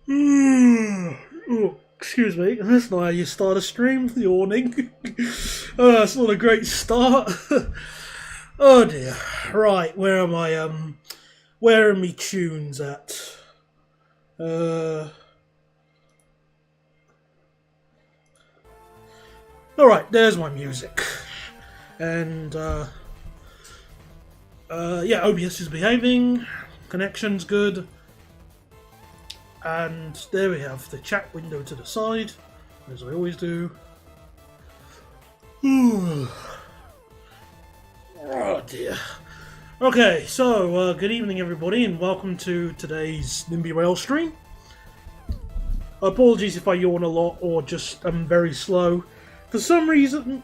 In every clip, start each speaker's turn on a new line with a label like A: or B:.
A: Oh, excuse me, that's not how you start a stream, yawning. That's not a great start. Oh dear. Right, where am I? Where are me tunes at? Alright, there's my music. And, yeah, OBS is behaving, connection's good. And there we have the chat window to the side, as I always do. Oh dear. Okay, so good evening everybody and welcome to today's Nimby Rail stream. Apologies if I yawn a lot or just am very slow. For some reason,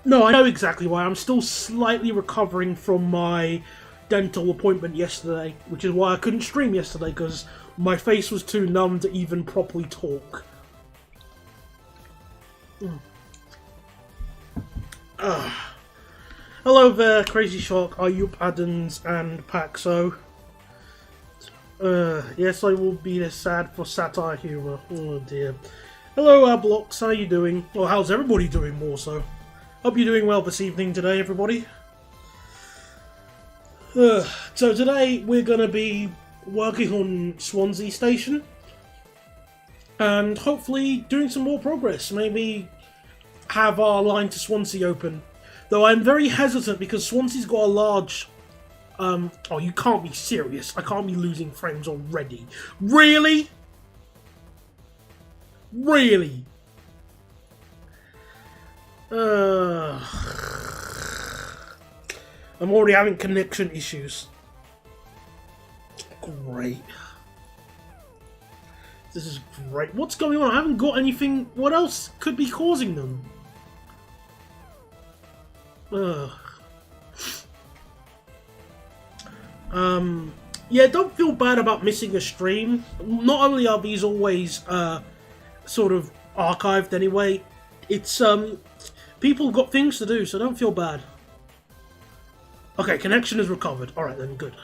A: no, I know exactly why. I'm still slightly recovering from my dental appointment yesterday, which is why I couldn't stream yesterday, because my face was too numb to even properly talk. Hello there, Crazy Shark, Ayup Adams, and Paxo. Yes, I will be this sad for satire humour. Oh dear. Hello, Ablox, how you doing? Or how's everybody doing, more so? Hope you're doing well this evening today, everybody. So today we're going to be working on Swansea Station and hopefully doing some more progress. Maybe have our line to Swansea open. Though I'm very hesitant because Swansea's got a large... oh, you can't be serious. I can't be losing frames already. Really? Really? I'm already having connection issues. Great. This is great. What's going on? I haven't got anything. What else could be causing them? Yeah, don't feel bad about missing a stream. Not only are these always sort of archived anyway, it's people have got things to do, so don't feel bad. Okay, connection is recovered. Alright then, good.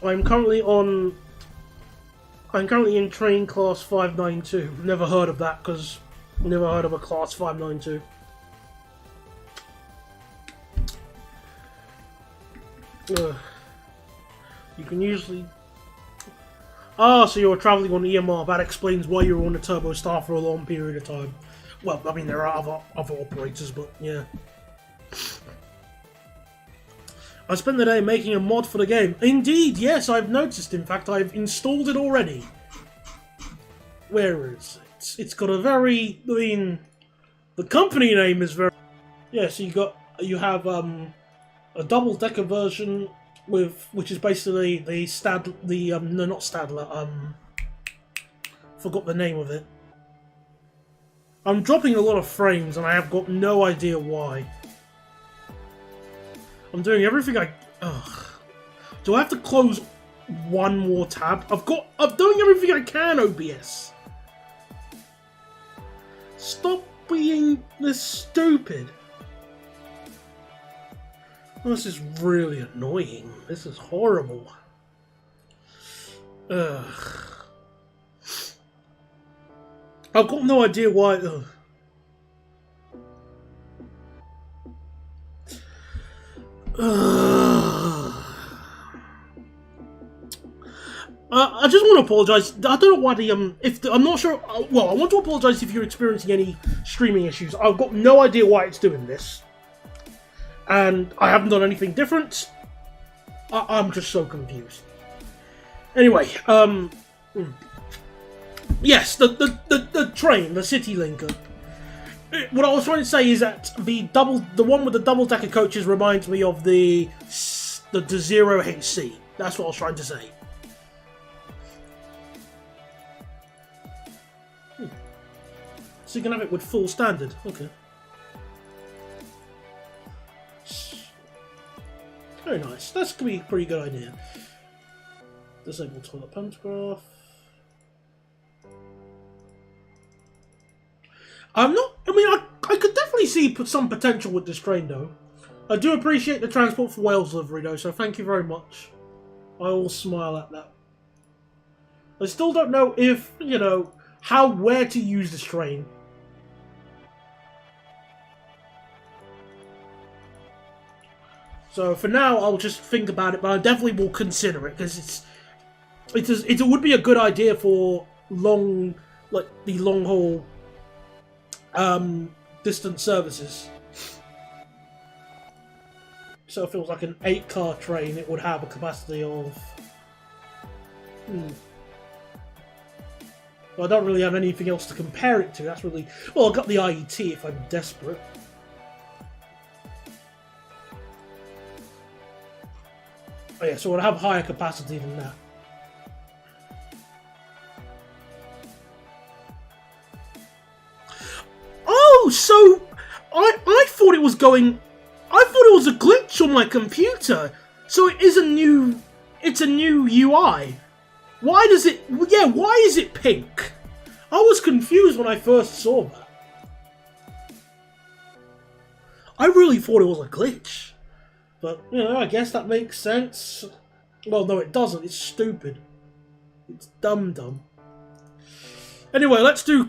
A: I'm currently in train class 592. Never heard of that because never heard of a class 592. You can usually... Ah, so you're travelling on EMR. That explains why you're on a Turbo Star for a long period of time. Well, I mean, there are other operators, but yeah. I spent the day making a mod for the game. Indeed, yes, I've noticed. In fact, I've installed it already. Where is it? It's got a very... I mean... The company name is very... Yeah, so you have a double-decker version with... Which is basically the no, not Stadler, forgot the name of it. I'm dropping a lot of frames and I have got no idea why. I'm doing everything I... Ugh. Do I have to close one more tab? I'm doing everything I can, OBS. Stop being this stupid. Oh, this is really annoying. This is horrible. Ugh. I've got no idea why... Ugh. I just want to apologise. I don't know why I'm not sure. Well, I want to apologise if you're experiencing any streaming issues. I've got no idea why it's doing this, and I haven't done anything different. I'm just so confused. Anyway, yes, the train, the City Linker. What I was trying to say is that the one with the double-decker coaches reminds me of the Zero HC. That's what I was trying to say. So you can have it with full standard. Okay. Very nice. That's gonna be a pretty good idea. Disable toilet pantograph. I'm not... I mean, I could definitely see some potential with this train, though. I do appreciate the Transport for Wales livery, though, so thank you very much. I will smile at that. I still don't know if, you know, where to use this train. So for now, I'll just think about it, but I definitely will consider it, because it would be a good idea for the long haul distance services. So if it was like an 8-car train, it would have a capacity of... Well, I don't really have anything else to compare it to. That's really... Well, I've got the IET if I'm desperate. Oh yeah, so it'll have higher capacity than that. Oh, so... I thought it was going... I thought it was a glitch on my computer. So it is a new... It's a new UI. Why does it... Yeah, why is it pink? I was confused when I first saw that. I really thought it was a glitch. But, you know, I guess that makes sense. Well, no, it doesn't. It's stupid. It's dumb. Anyway, let's do...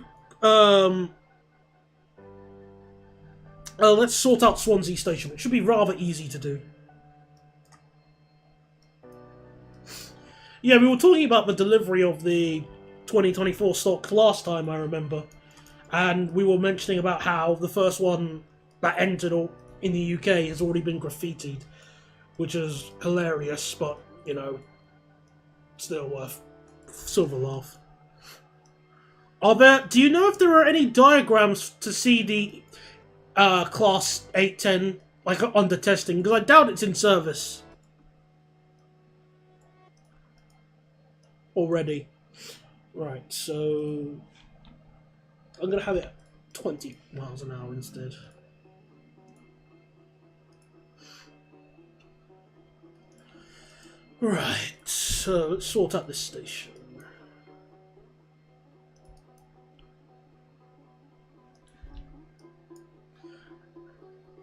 A: let's sort out Swansea Station. It should be rather easy to do. Yeah, we were talking about the delivery of the 2024 stock last time, I remember. And we were mentioning about how the first one that entered in the UK has already been graffitied. Which is hilarious, but, you know, still worth sort of a laugh. Do you know if there are any diagrams to see the Class 810, like, under testing? Because I doubt it's in service already. Right, so I'm going to have it at 20 miles an hour instead. Right, so let's sort out this station.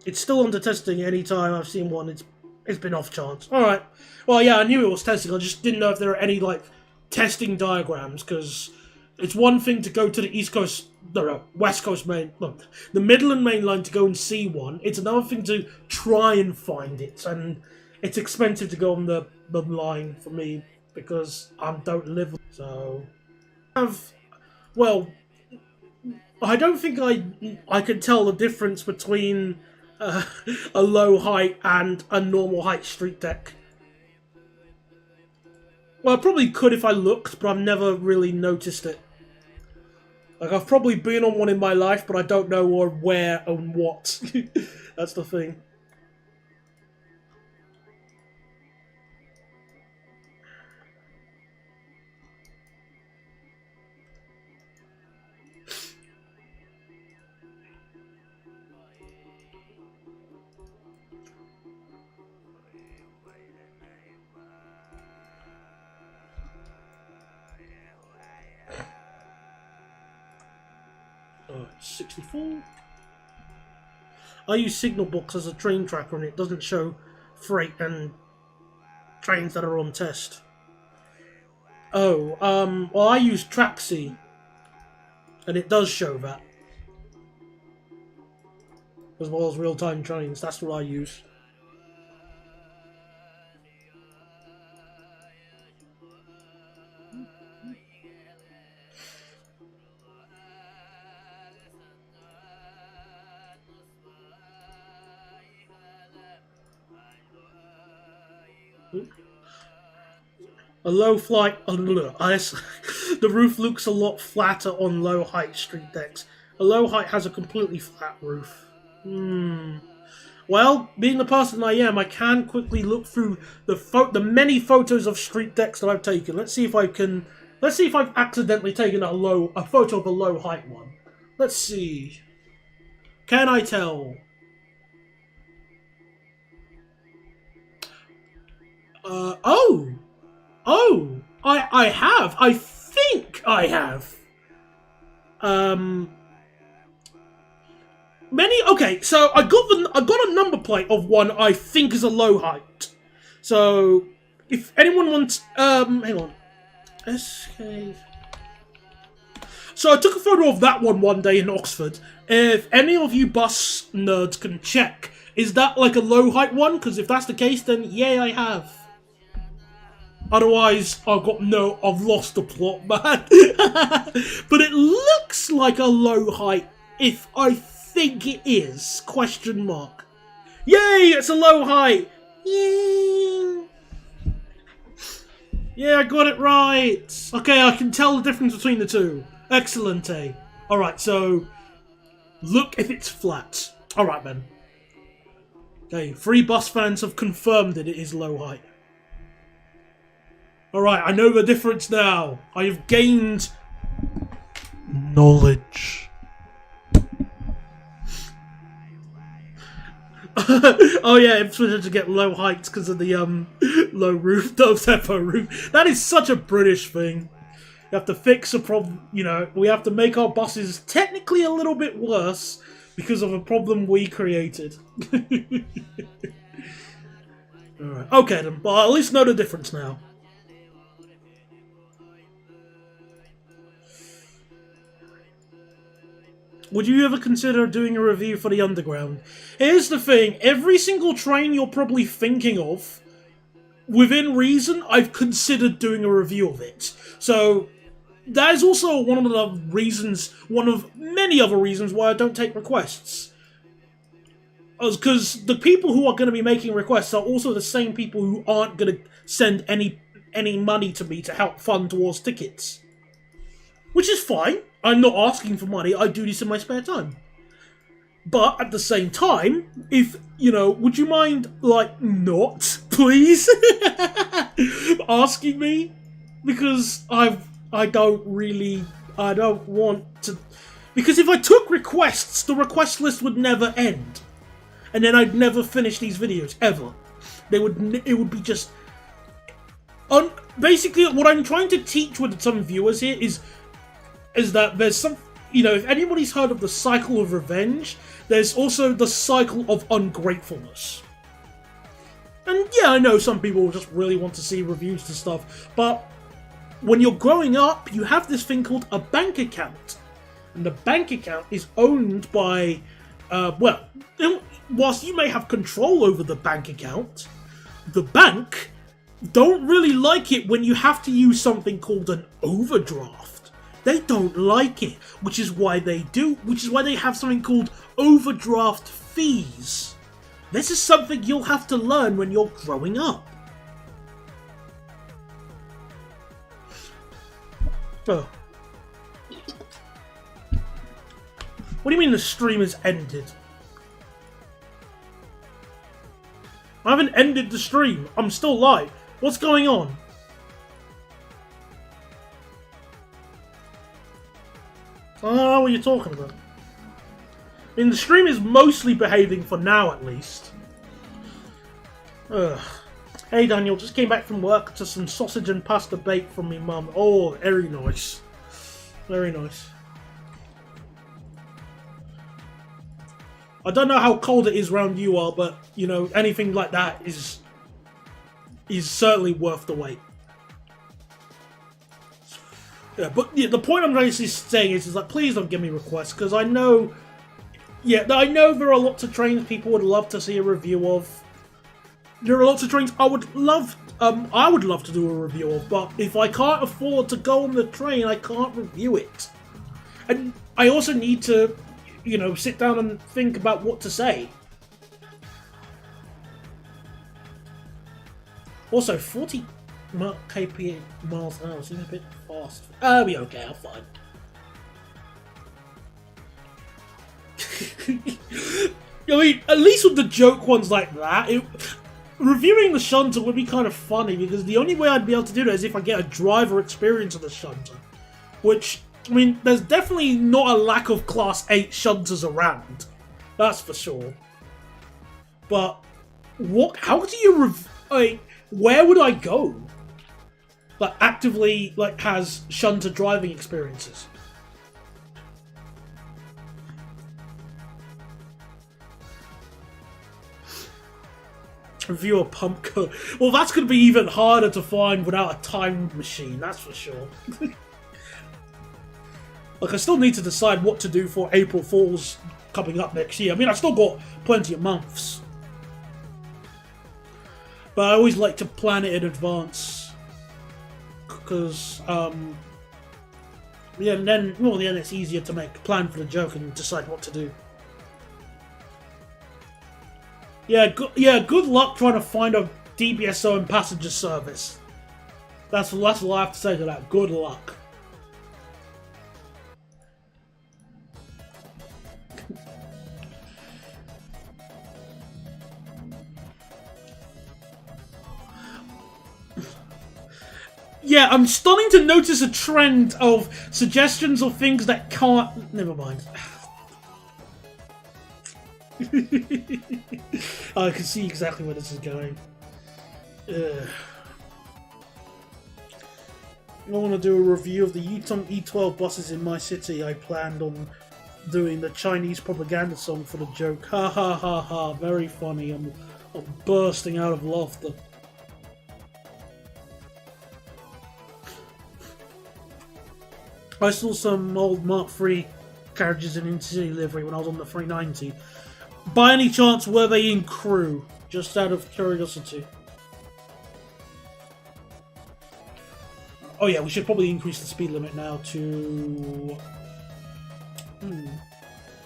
A: It's still under testing. Any time I've seen one, it's been off chance. Alright. Well, yeah, I knew it was testing. I just didn't know if there are any, like, testing diagrams, because it's one thing to go to the East Coast, no, West Coast main, no, the Midland main line to go and see one. It's another thing to try and find it, and it's expensive to go on the line for me, because I don't live, so... Well, I don't think I can tell the difference between a low height and a normal height street deck. Well, I probably could if I looked, but I've never really noticed it. Like, I've probably been on one in my life, but I don't know where and what. That's the thing. Oh, 64. I use Signal Box as a train tracker, and it doesn't show freight and trains that are on test. Oh, well, I use Traxi, and it does show that, as well as real-time trains. That's what I use. A low flight, the roof looks a lot flatter on low height street decks. A low height has a completely flat roof. Well, being the person I am, I can quickly look through the many photos of street decks that I've taken. Let's see if I've accidentally taken a photo of a low height one. Let's see. Can I tell? Oh, I have. I think I have. Okay, so I got a number plate of one I think is a low height. So if anyone wants, hang on. SK. So I took a photo of that one day in Oxford. If any of you bus nerds can check, is that like a low height one? Because if that's the case, then yeah, I have. Otherwise, I've lost the plot, man. But it looks like a low height, if I think it is, question mark. Yay, it's a low height! Yay! Yeah, I got it right! Okay, I can tell the difference between the two. Excellent, eh? Alright, so, look if it's flat. Alright, then. Okay, 3 bus fans have confirmed that it is low height. Alright, I know the difference now. I have gained knowledge. Oh yeah, Ipswich had to get low heights because of the low roof, depot roof. That is such a British thing. You have to fix a problem, you know, we have to make our buses technically a little bit worse because of a problem we created. Alright, okay then, but I at least know the difference now. Would you ever consider doing a review for the Underground? Here's the thing, every single train you're probably thinking of, within reason, I've considered doing a review of it. So, that is also one of the reasons, one of many other reasons why I don't take requests. Because the people who are going to be making requests are also the same people who aren't going to send any money to me to help fund towards tickets. Which is fine. I'm not asking for money, I do this in my spare time. But at the same time, if, you know, would you mind, like, not, please? Asking me? Because I don't want to... Because if I took requests, the request list would never end. And then I'd never finish these videos, ever. It would be just... Basically, what I'm trying to teach with some viewers here is that there's some, you know, if anybody's heard of the cycle of revenge, there's also the cycle of ungratefulness. And yeah, I know some people just really want to see reviews to stuff, but when you're growing up, you have this thing called a bank account. And the bank account is owned by, well, whilst you may have control over the bank account, the bank don't really like it when you have to use something called an overdraft. They don't like it, which is why they have something called overdraft fees. This is something you'll have to learn when you're growing up. Oh. What do you mean the stream has ended? I haven't ended the stream. I'm still live. What's going on? I don't know what you're talking about. I mean, the stream is mostly behaving for now, at least. Ugh. Hey, Daniel, just came back from work to some sausage and pasta bake from me mum. Oh, very nice. Very nice. I don't know how cold it is around you are, but, you know, anything like that is certainly worth the wait. Yeah, but yeah, the point I'm basically saying is like, please don't give me requests, because I know, yeah, I know there are lots of trains people would love to see a review of. There are lots of trains I would love to do a review of, but if I can't afford to go on the train, I can't review it. And I also need to, you know, sit down and think about what to say. Also, 40 kph miles an hour seems a bit fast. I'll be okay, I'm fine. I mean, at least with the joke ones like that, reviewing the shunter would be kind of funny, because the only way I'd be able to do that is if I get a driver experience of the shunter. Which, I mean, there's definitely not a lack of Class 8 shunters around. That's for sure. But, how do you where would I go that actively, like, has shunter driving experiences? Review a pump code. Well, that's going to be even harder to find without a time machine, that's for sure. Like, I still need to decide what to do for April Fool's coming up next year. I mean, I've still got plenty of months. But I always like to plan it in advance. Because, yeah, and then, well, then it's easier to make a plan for the joke and decide what to do. Yeah, good luck trying to find a DBSO and passenger service. That's all I have to say to that. Good luck. Yeah, I'm starting to notice a trend of suggestions of things that can't... Never mind. I can see exactly where this is going. I want to do a review of the Yutong E12 buses in my city. I planned on doing the Chinese propaganda song for the joke. Ha ha ha ha, very funny. I'm bursting out of laughter. I saw some old Mark III carriages in Intercity livery when I was on the 390. By any chance, were they in crew? Just out of curiosity. Oh yeah, we should probably increase the speed limit now to...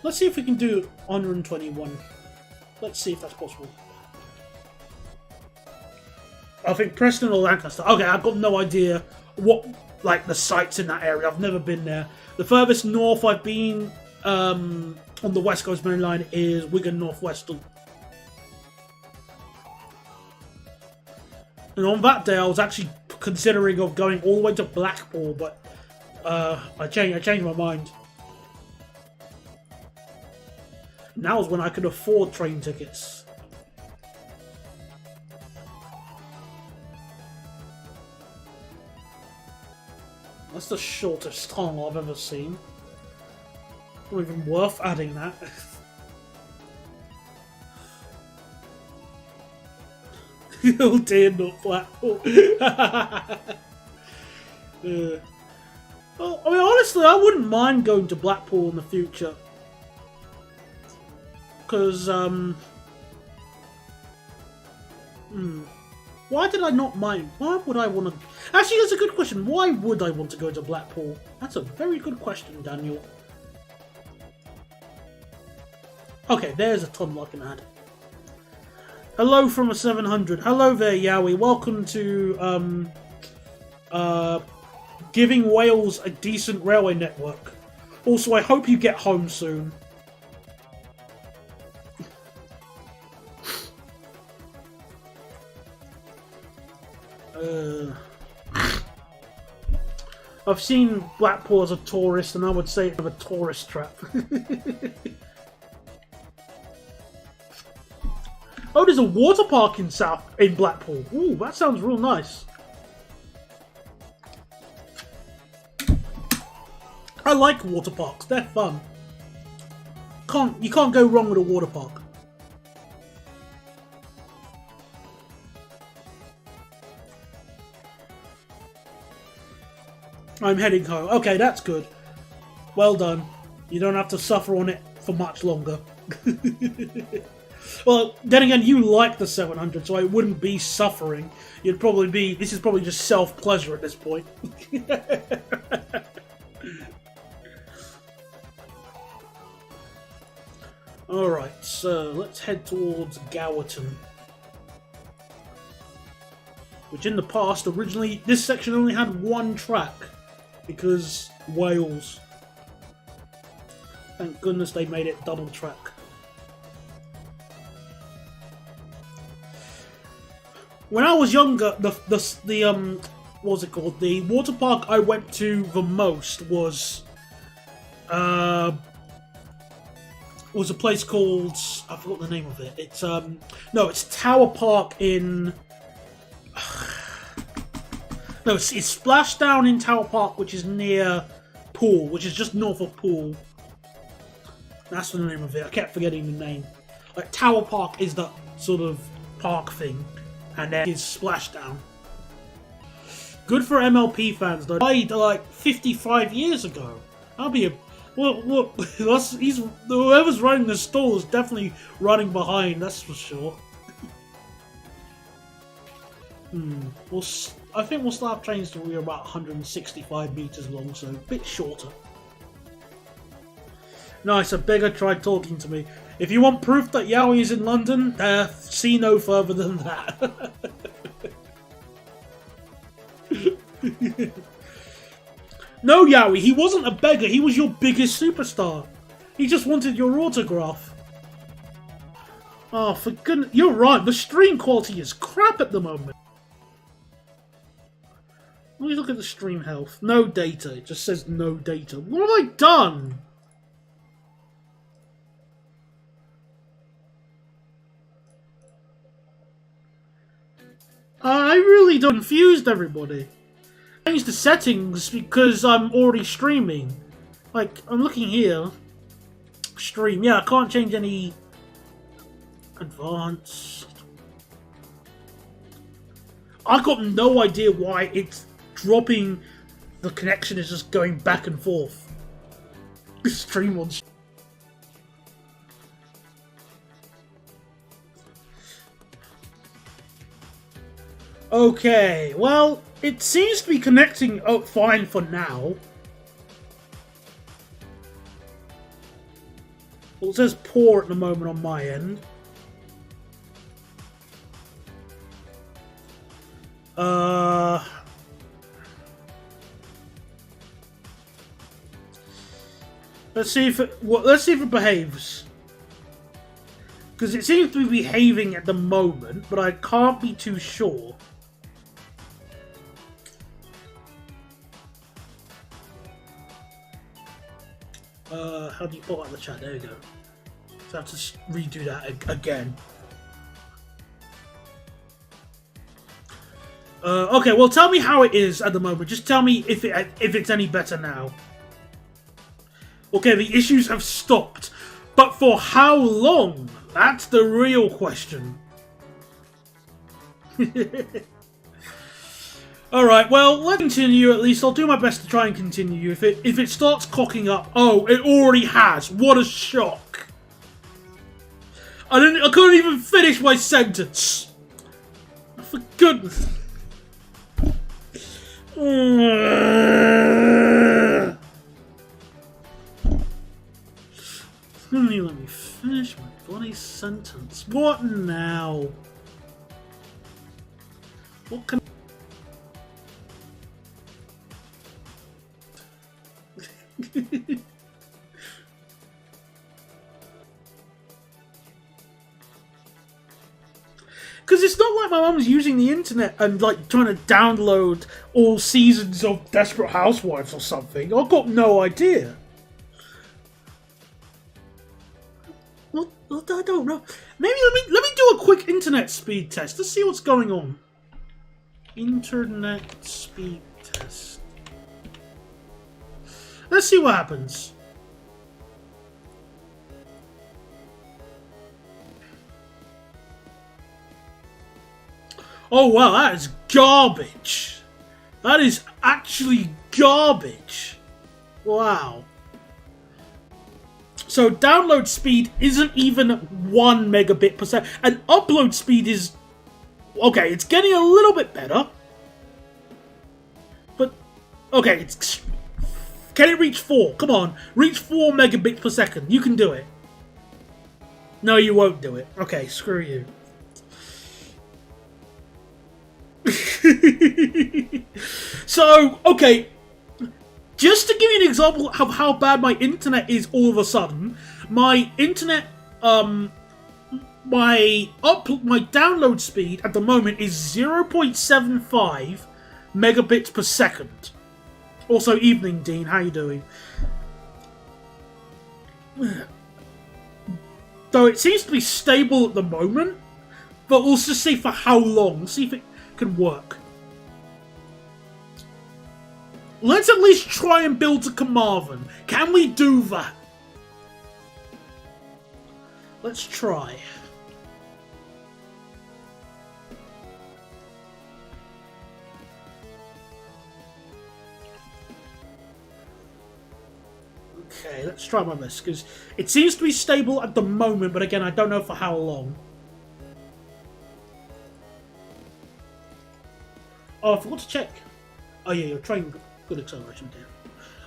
A: Let's see if we can do 121. Let's see if that's possible. I think Preston or Lancaster. Okay, I've got no idea what... like the sites in that area. I've never been there. The furthest north I've been on the West Coast Main Line is Wigan Northwestern. And on that day I was actually considering of going all the way to Blackpool, but I changed my mind. Now is when I could afford train tickets. That's the shortest tunnel I've ever seen. Not even worth adding that. Oh dear, not Blackpool. Well, I mean, honestly, I wouldn't mind going to Blackpool in the future. Because, why did I not mind? Why would I want to... Actually, that's a good question. Why would I want to go to Blackpool? That's a very good question, Daniel. Okay, there's a tunnel I can add. Hello from a 700. Hello there, Yowie. Welcome to, giving Wales a decent railway network. Also, I hope you get home soon. I've seen Blackpool as a tourist, and I would say it's a tourist trap. Oh, there's a water park in Blackpool. Ooh, that sounds real nice. I like water parks. They're fun. You can't go wrong with a water park. I'm heading home. Okay, that's good. Well done. You don't have to suffer on it for much longer. Well, then again, you like the 700, so it wouldn't be suffering. You'd probably be... This is probably just self-pleasure at this point. Alright, so let's head towards Gowerton. Which in the past, originally, this section only had one track. Because Wales. Thank goodness they made it double track. When I was younger, what was it called? The water park I went to the most was a place called, I forgot the name of it. It's no, it's Tower Park in. No, it's Splashdown in Tower Park, which is near Poole, which is just north of Poole. That's the name of it. I kept forgetting the name. Like Tower Park is the sort of park thing, and then his splashdown. Good for MLP fans though. Died like 55 years ago. That'll be a whoever's running the stall is definitely running behind. That's for sure. I think we'll start trains till we're about 165 meters long, so a bit shorter. Nice, a beggar tried talking to me. If you want proof that Yowie is in London, see no further than that. No, Yowie, he wasn't a beggar, he was your biggest superstar. He just wanted your autograph. Oh, for goodness, you're right, the stream quality is crap at the moment. Let me look at the stream health. No data, it just says no data. What have I done? I really confused everybody. I changed the settings because I'm already streaming. Like, I'm looking here. Stream. Yeah, I can't change any advanced. I got no idea why it's dropping. The connection is just going back and forth. Stream on. Okay, well, it seems to be connecting fine for now. Well, it says poor at the moment on my end. Let's see if it behaves. Because it seems to be behaving at the moment, but I can't be too sure. How do you pull out the chat? There we go. So I have to redo that again. Okay, well, tell me how it is at the moment. Just tell me if it's any better now. Okay, the issues have stopped. But for how long? That's the real question. Alright, well, let's continue at least. I'll do my best to try and continue. If it starts cocking up... Oh, it already has. What a shock. I couldn't even finish my sentence. For goodness. Let me finish my bloody sentence. What now? What can... Because it's not like my mum's using the internet and like trying to download all seasons of Desperate Housewives or something. I've got no idea. Well, I don't know. Maybe let me do a quick internet speed test. Let's see what's going on. Internet speed test. Let's see what happens. Oh wow, that is garbage. That is actually garbage. Wow. So download speed isn't even 1 megabit per second. And upload speed is... Okay, it's getting a little bit better. But... Okay, it's... Can it reach 4? Come on. Reach 4 megabits per second. You can do it. No, you won't do it. Okay, screw you. So, okay. Just to give you an example of how bad my internet is all of a sudden, my internet, my download speed at the moment is 0.75 megabits per second. Also, evening, Dean. How you doing? Though it seems to be stable at the moment, but we'll just see for how long. See if it can work. Let's at least try and build to Carmarthen. Can we do that? Let's try. Okay, let's try my best, because it seems to be stable at the moment, but again, I don't know for how long. Oh, I forgot to check. Oh yeah, your train good acceleration there.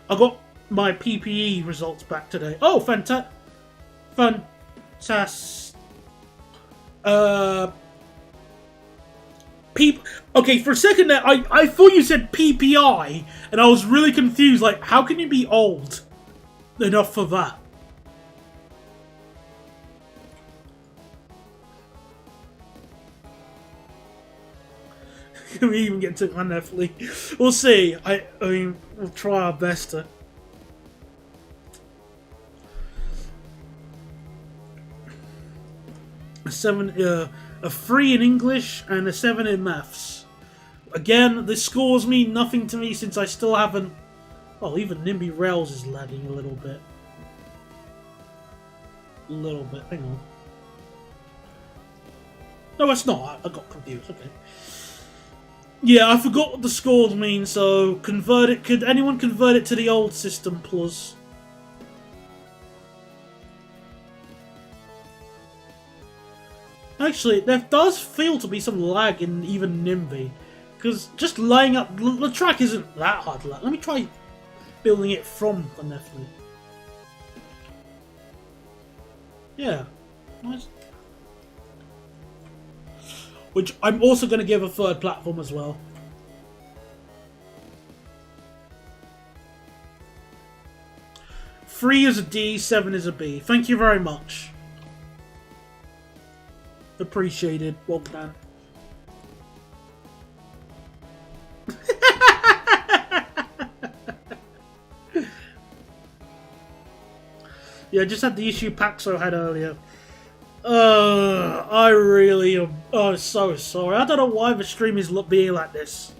A: I got my PPE results back today. Oh, fantastic. Okay, for a second there, I thought you said PPI, and I was really confused. Like, how can you be old enough for that? Can we even get to unearthly? We'll see. I mean, we'll try our best to. A 3 in English and a 7 in maths. Again, this scores mean nothing to me since I still haven't. Oh, even Nimby Rails is lagging a little bit. Hang on. No, it's not. I got confused. Okay. Yeah, I forgot what the scores mean, so convert it. Could anyone convert it to the old system, plus? Actually, there does feel to be some lag in even Nimby. Because just laying up... The track isn't that hard to lag. Let me try building it from the Nephilim. Yeah. Nice. Which I'm also going to give a third platform as well. Three is a D, 7 is a B. Thank you very much. Appreciated. Well done. Yeah, I just had the issue Paxo had earlier. I really am. Oh, so sorry. I don't know why the stream is being like this.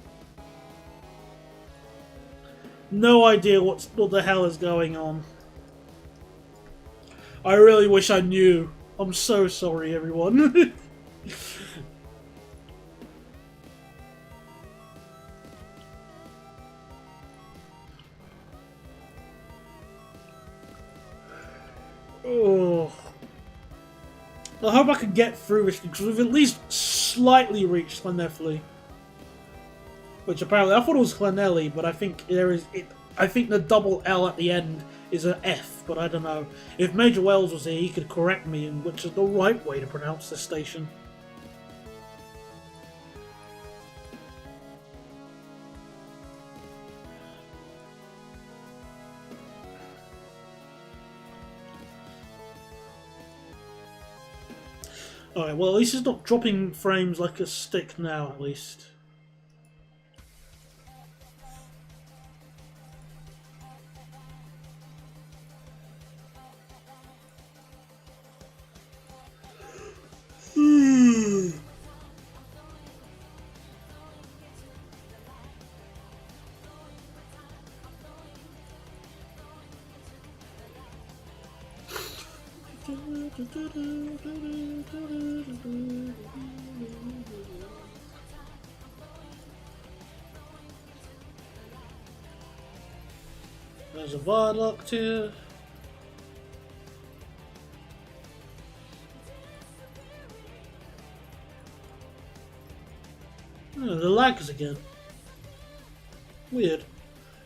A: No idea what the hell is going on. I really wish I knew. I'm so sorry, everyone. Oh. I hope I can get through this because we've at least slightly reached Clonelly. Which apparently I thought it was Clonelly, but I think there is it. I think the double L at the end is an F, but I don't know. If Major Wells was here, he could correct me in which is the right way to pronounce this station. Alright, well at least it's not dropping frames like a stick now, at least. There's a viaduct here. Oh, the lags again. Weird.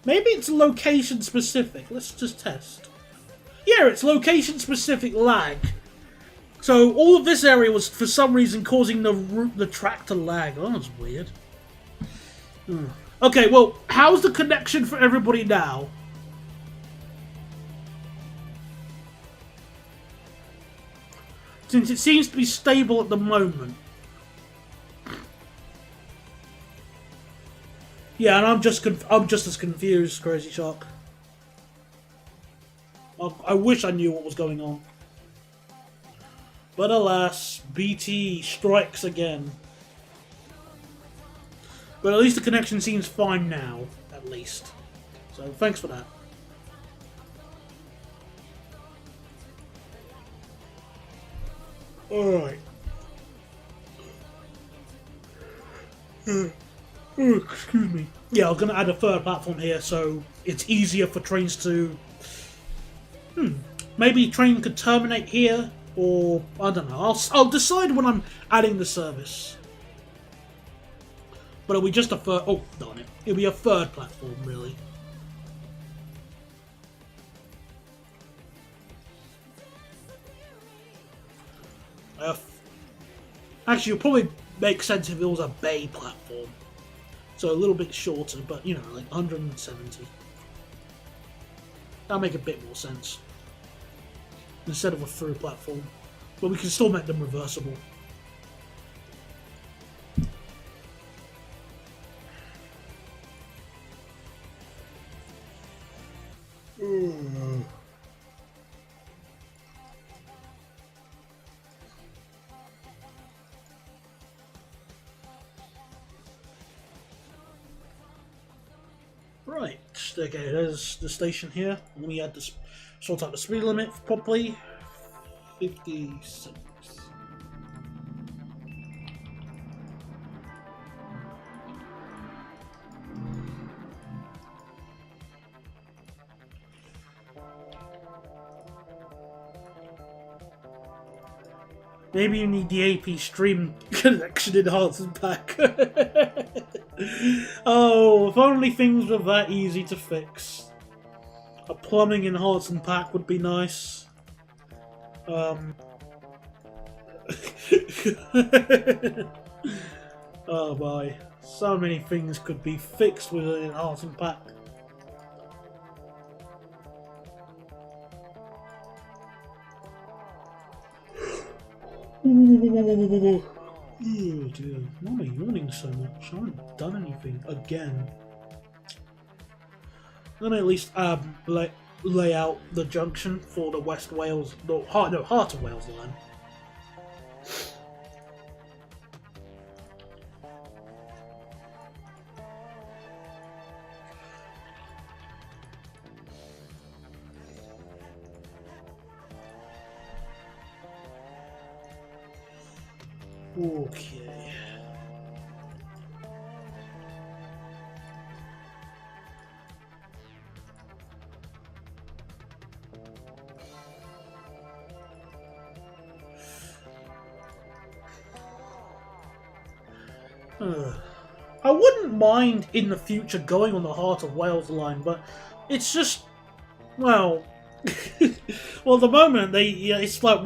A: Maybe it's location specific. Let's just test. Yeah, it's location specific lag. So all of this area was for some reason causing the track to lag. Oh, that's weird. Okay, well, how's the connection for everybody now? Since it seems to be stable at the moment. Yeah, and I'm just as confused, Crazy Shark. I wish I knew what was going on. But alas, BT strikes again. But at least the connection seems fine now, at least. So thanks for that. Alright. Oh, excuse me. Yeah, I'm going to add a third platform here so it's easier for trains to Maybe train could terminate here, or I don't know. I'll decide when I'm adding the service. But it'll be just a third. Oh, darn it! It'll be a third platform, really. Actually, it'll probably make sense if it was a bay platform. So a little bit shorter, but you know, like 170. That'll make a bit more sense. Instead of a through platform. But we can still make them reversible. Right, okay, there's the station here. We had to sort out the speed limit properly. 56. Maybe you need the AP stream connection in Hearts Pack. Oh, if only things were that easy to fix. A plumbing in Hearts Pack would be nice. Oh my. So many things could be fixed with an Hearts Pack. Oh dear, why am I yawning so much? I haven't done anything again. Let me at least lay out the junction for the West Wales, Heart of Wales line. Okay. I wouldn't mind in the future going on the Heart of Wales line, but it's just, well, well, at the moment it's like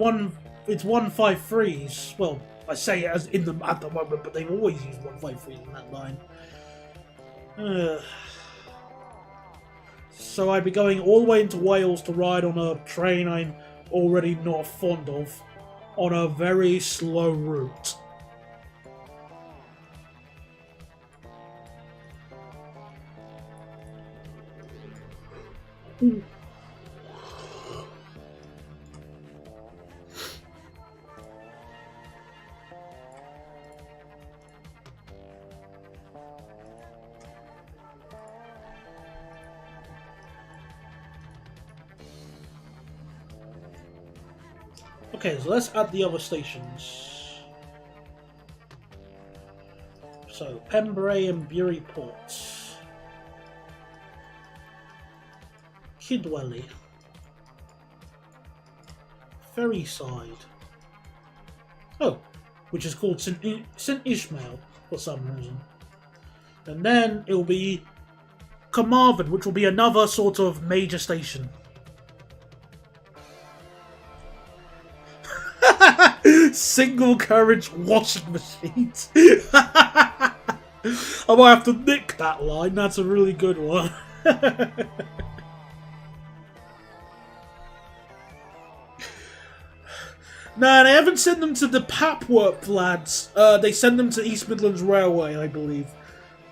A: it's 153s. Well, I say it as in them at the moment, but they've always used 153s in that line. So I'd be going all the way into Wales to ride on a train I'm already not fond of, on a very slow route. Okay, so let's add the other stations. So, Pembrey and Bury Ports. Kidwelly. Ferryside. Oh, which is called St. Ishmael for some reason. And then it will be Carmarthen, which will be another sort of major station. Single carriage washing machines. I might have to nick that line, that's a really good one. Nah, they haven't sent them to the Papworth lads. They send them to East Midlands Railway, I believe.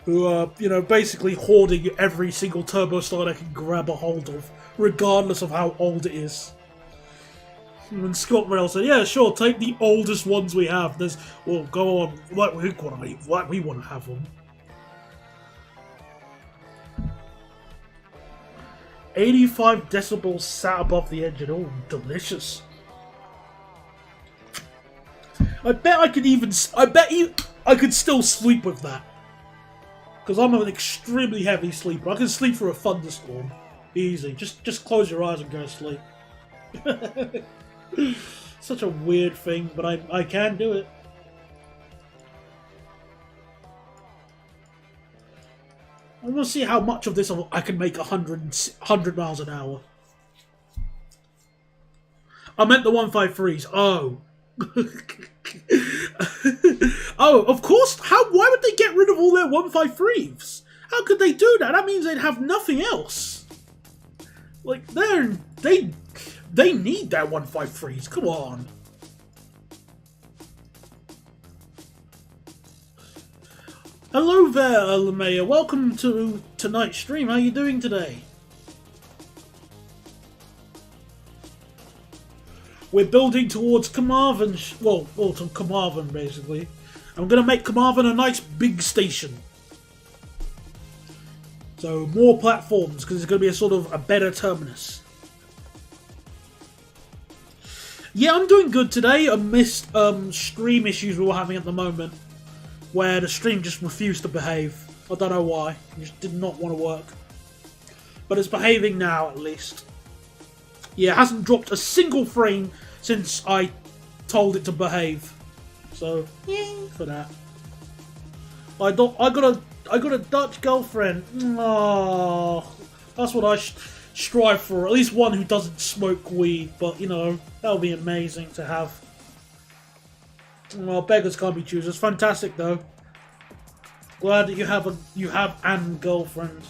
A: Who are, you know, basically hoarding every single turbo star they can grab a hold of, regardless of how old it is. And Scott Rail said, yeah, sure, take the oldest ones we have. There's, well, go on, like we want to have them. 85 decibels sat above the engine. Oh, delicious. I bet I could still sleep with that. Because I'm an extremely heavy sleeper. I can sleep through a thunderstorm. Easy. Just close your eyes and go to sleep. Such a weird thing, but I can do it. I want to see how much of this I can make 100 miles an hour. I meant the 153s. Oh. Oh, of course. Why would they get rid of all their 153s? How could they do that? That means they'd have nothing else. Like, they need their 153s. Come on. Hello there, LeMayor. Welcome to tonight's stream. How are you doing today? We're building towards Carmarthen. Well, to Carmarthen, basically. I'm going to make Carmarthen a nice big station. So, more platforms, because it's going to be a sort of a better terminus. Yeah, I'm doing good today. I missed stream issues we were having at the moment, where the stream just refused to behave. I don't know why. It just did not want to work. But it's behaving now, at least. Yeah, it hasn't dropped a single frame since I told it to behave. So, yay for that. I got a Dutch girlfriend. Oh, that's what I strive for. At least one who doesn't smoke weed. But you know, that would be amazing to have. Well, beggars can't be choosers. Fantastic though. Glad that you have an girlfriend.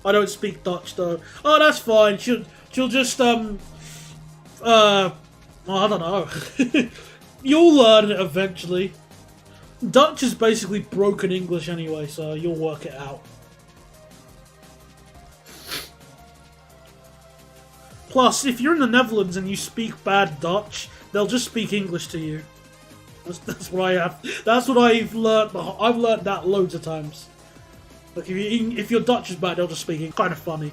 A: I don't speak Dutch though. Oh, that's fine. She'll just well, I don't know. You'll learn it eventually. Dutch is basically broken English anyway, so you'll work it out. Plus, if you're in the Netherlands and you speak bad Dutch, they'll just speak English to you. That's what I have. That's what I've learned. I've learned that loads of times. Like if your Dutch is bad, they'll just speak English. Kind of funny.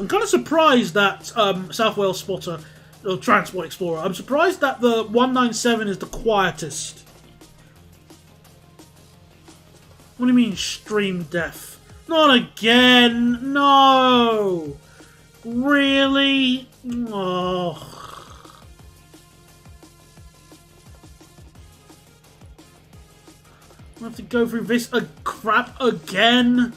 A: I'm kind of surprised that South Wales Spotter, or Transport Explorer, I'm surprised that the 197 is the quietest. What do you mean stream deaf? Not again! No! Really? Oh. I have to go through this crap again?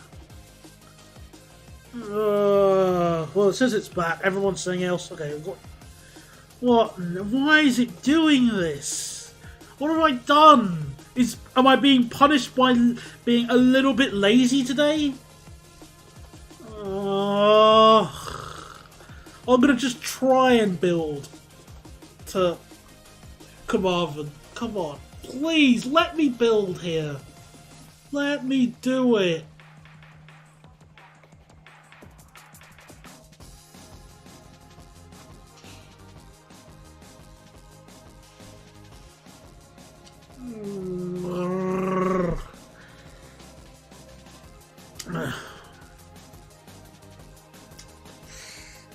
A: Well, it says it's back. Everyone's saying else. Okay, what? Why is it doing this? What have I done? Am I being punished by being a little bit lazy today? I'm gonna just try and build to Carmarthen. Come on, please let me build here. Let me do it.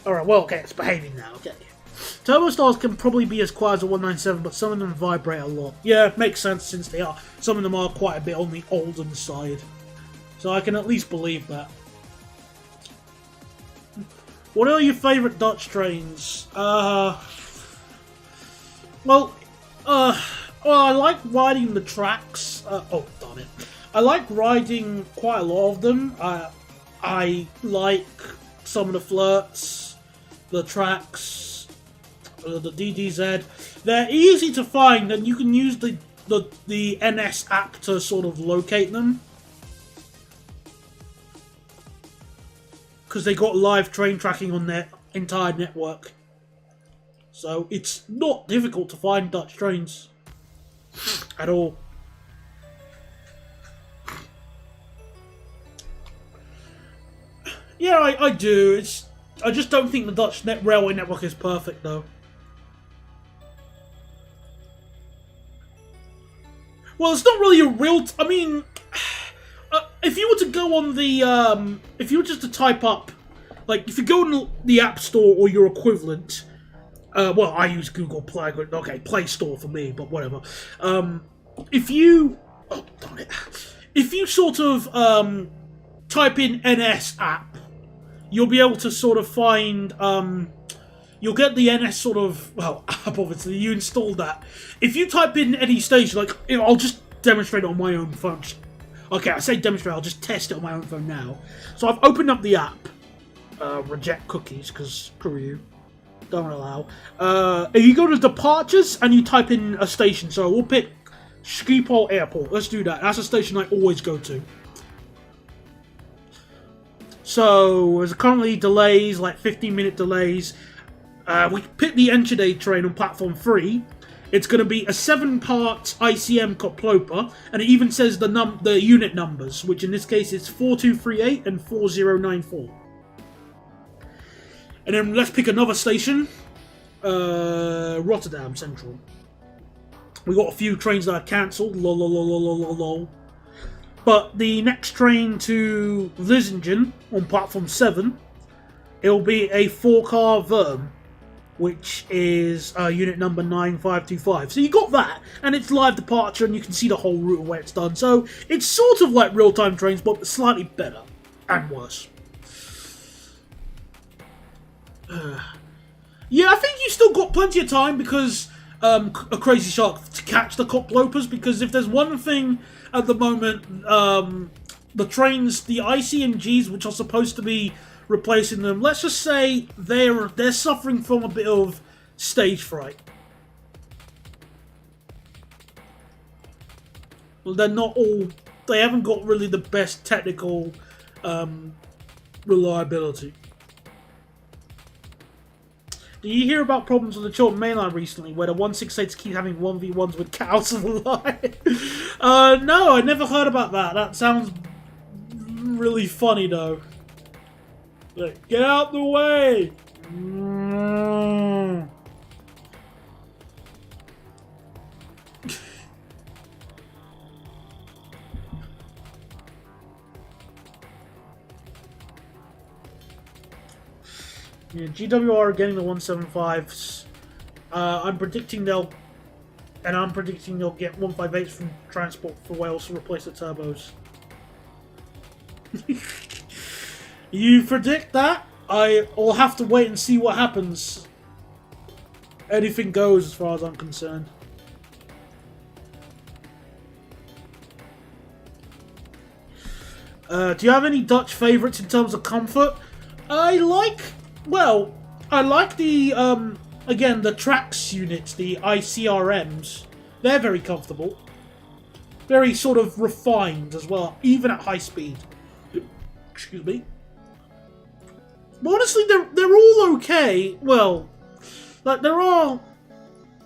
A: Alright, well, okay, it's behaving now, okay. Turbo Stars can probably be as quiet as a 197, but some of them vibrate a lot. Yeah, makes sense since some of them are quite a bit on the olden side. So I can at least believe that. What are your favourite Dutch trains? Well, I like riding the tracks. Oh, darn it. I like riding quite a lot of them. I like some of the flirts, the tracks, the DDZ. They're easy to find, and you can use the NS app to sort of locate them. Because they got live train tracking on their entire network. So it's not difficult to find Dutch trains. At all. Yeah, I do. I just don't think the Dutch railway network is perfect, though. Well, it's not really a real... I mean... if you were to go on the... if you were just to type up... Like, if you go on the App Store or your equivalent... well, I use Google Play. Okay, Play Store for me, but whatever. if you, oh darn it, if you sort of type in NS app, you'll be able to sort of find you'll get the NS sort of, well, app obviously, you installed that. If you type in any station, like, I'll just demonstrate it on my own phone. Okay, I say demonstrate, I'll just test it on my own phone now. So I've opened up the app. Reject cookies, because screw you. Don't allow. You go to departures, and you type in a station. So we'll pick Schiphol Airport. Let's do that. That's a station I always go to. So there's currently delays, like 15-minute delays. We picked the Enschede train on platform 3. It's going to be a 7-part ICM Koploper, and it even says the unit numbers, which in this case is 4238 and 4094. And then let's pick another station, Rotterdam Central. We got a few trains that are cancelled, lol. But the next train to Vlissingen on platform 7, it'll be a 4-car Verm, which is unit number 9525. So you got that, and it's live departure, and you can see the whole route of where it's done. So it's sort of like real-time trains, but slightly better and worse. Yeah, I think you still got plenty of time because a Crazy Shark to catch the Koplopers, because if there's one thing at the moment, the trains, the ICNGs, which are supposed to be replacing them, let's just say they're suffering from a bit of stage fright. Well, they're not all, they haven't got really the best technical reliability. Did you hear about problems on the Chiltern Mainline recently, where the 168s keep having 1v1s with cows on the line? No, I never heard about that. That sounds really funny, though. Like, get out the way! Yeah, GWR are getting the 175s. I'm predicting they'll get 158s from Transport for Wales to replace the turbos. You predict that? I'll have to wait and see what happens. Anything goes as far as I'm concerned. Do you have any Dutch favourites in terms of comfort? I like the, again, the Trax units, the ICRMs. They're very comfortable. Very sort of refined as well, even at high speed. Excuse me. But honestly, they're all okay. Well, like, there are...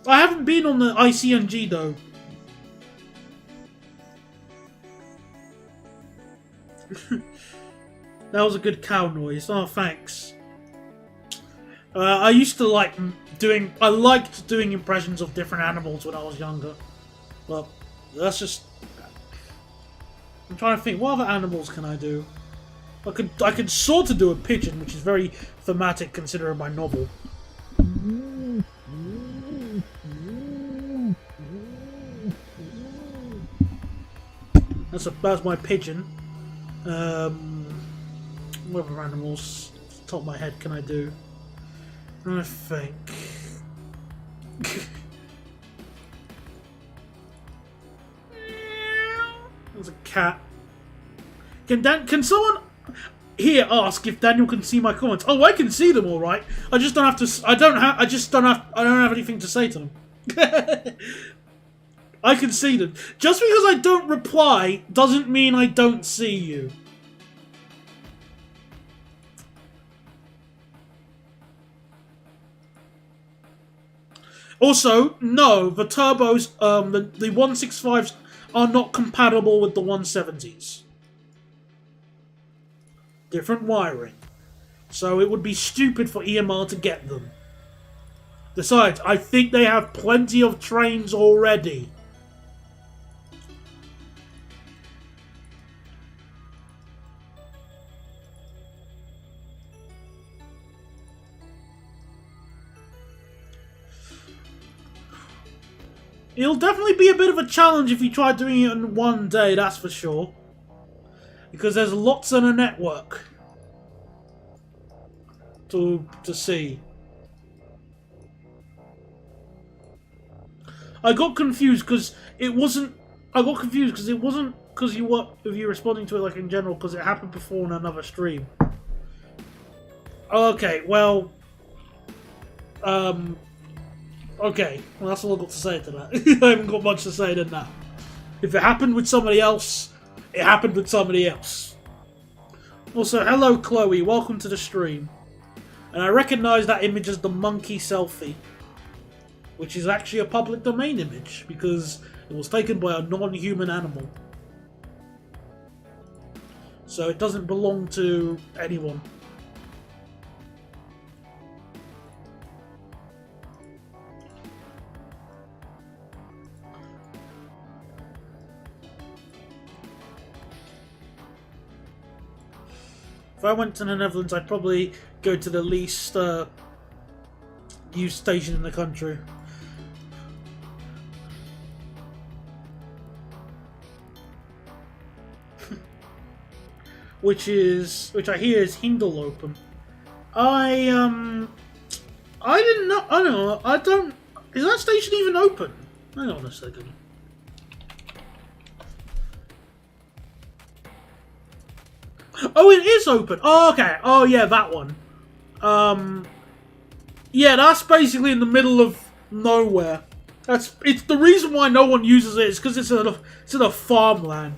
A: I haven't been on the ICNG, though. That was a good cow noise. Oh, thanks. I used to like doing... I liked doing impressions of different animals when I was younger. Well, that's just... I'm trying to think, what other animals can I do? I could sort of do a pigeon, which is very thematic considering my novel. That's my pigeon. What other animals, off the top of my head, can I do? I think. There's a cat. Can someone here ask if Daniel can see my comments? Oh, I can see them all right. I just don't have to. I don't have anything to say to them. I can see them. Just because I don't reply doesn't mean I don't see you. Also, no, the turbos, the 165s are not compatible with the 170s. Different wiring. So it would be stupid for EMR to get them. Besides, I think they have plenty of trains already. It'll definitely be a bit of a challenge if you try doing it in one day, that's for sure. Because there's lots on a network to see. I got confused because it wasn't. I got confused because it wasn't because you were if you're responding to it like in general because it happened before on another stream. Okay, well, okay, well that's all I've got to say to that. I haven't got much to say than that. If it happened with somebody else, it happened with somebody else. Also, hello Chloe, welcome to the stream. And I recognise that image as the monkey selfie, which is actually a public domain image because it was taken by a non-human animal. So it doesn't belong to anyone. If I went to the Netherlands, I'd probably go to the least used station in the country. which I hear is Hindellopen. I didn't know. I don't know. I don't. Is that station even open? Hang on a second. Oh, it is open. Oh, okay. Oh, yeah, that one. Yeah, that's basically in the middle of nowhere. It's the reason why no one uses it is because it's in a farmland.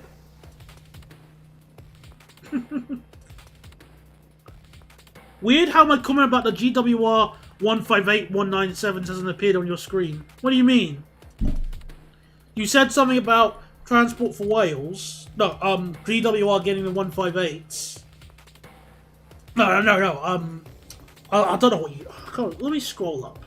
A: Weird how my comment about the GWR 158197 hasn't appeared on your screen. What do you mean? You said something about Transport for Wales. No, GWR getting the 158s. No. I don't know what you. Let me scroll up.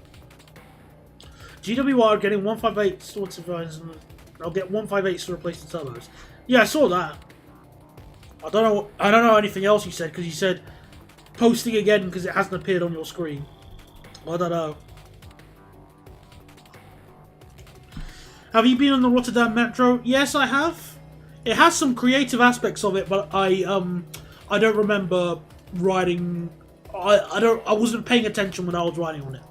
A: GWR getting 158s towards surprise, and I'll get 158s to replace the turbos. Yeah, I saw that. I don't know anything else you said because you said posting again because it hasn't appeared on your screen. I don't know. Have you been on the Rotterdam Metro? Yes, I have. It has some creative aspects of it, but I don't remember riding. I wasn't paying attention when I was riding on it.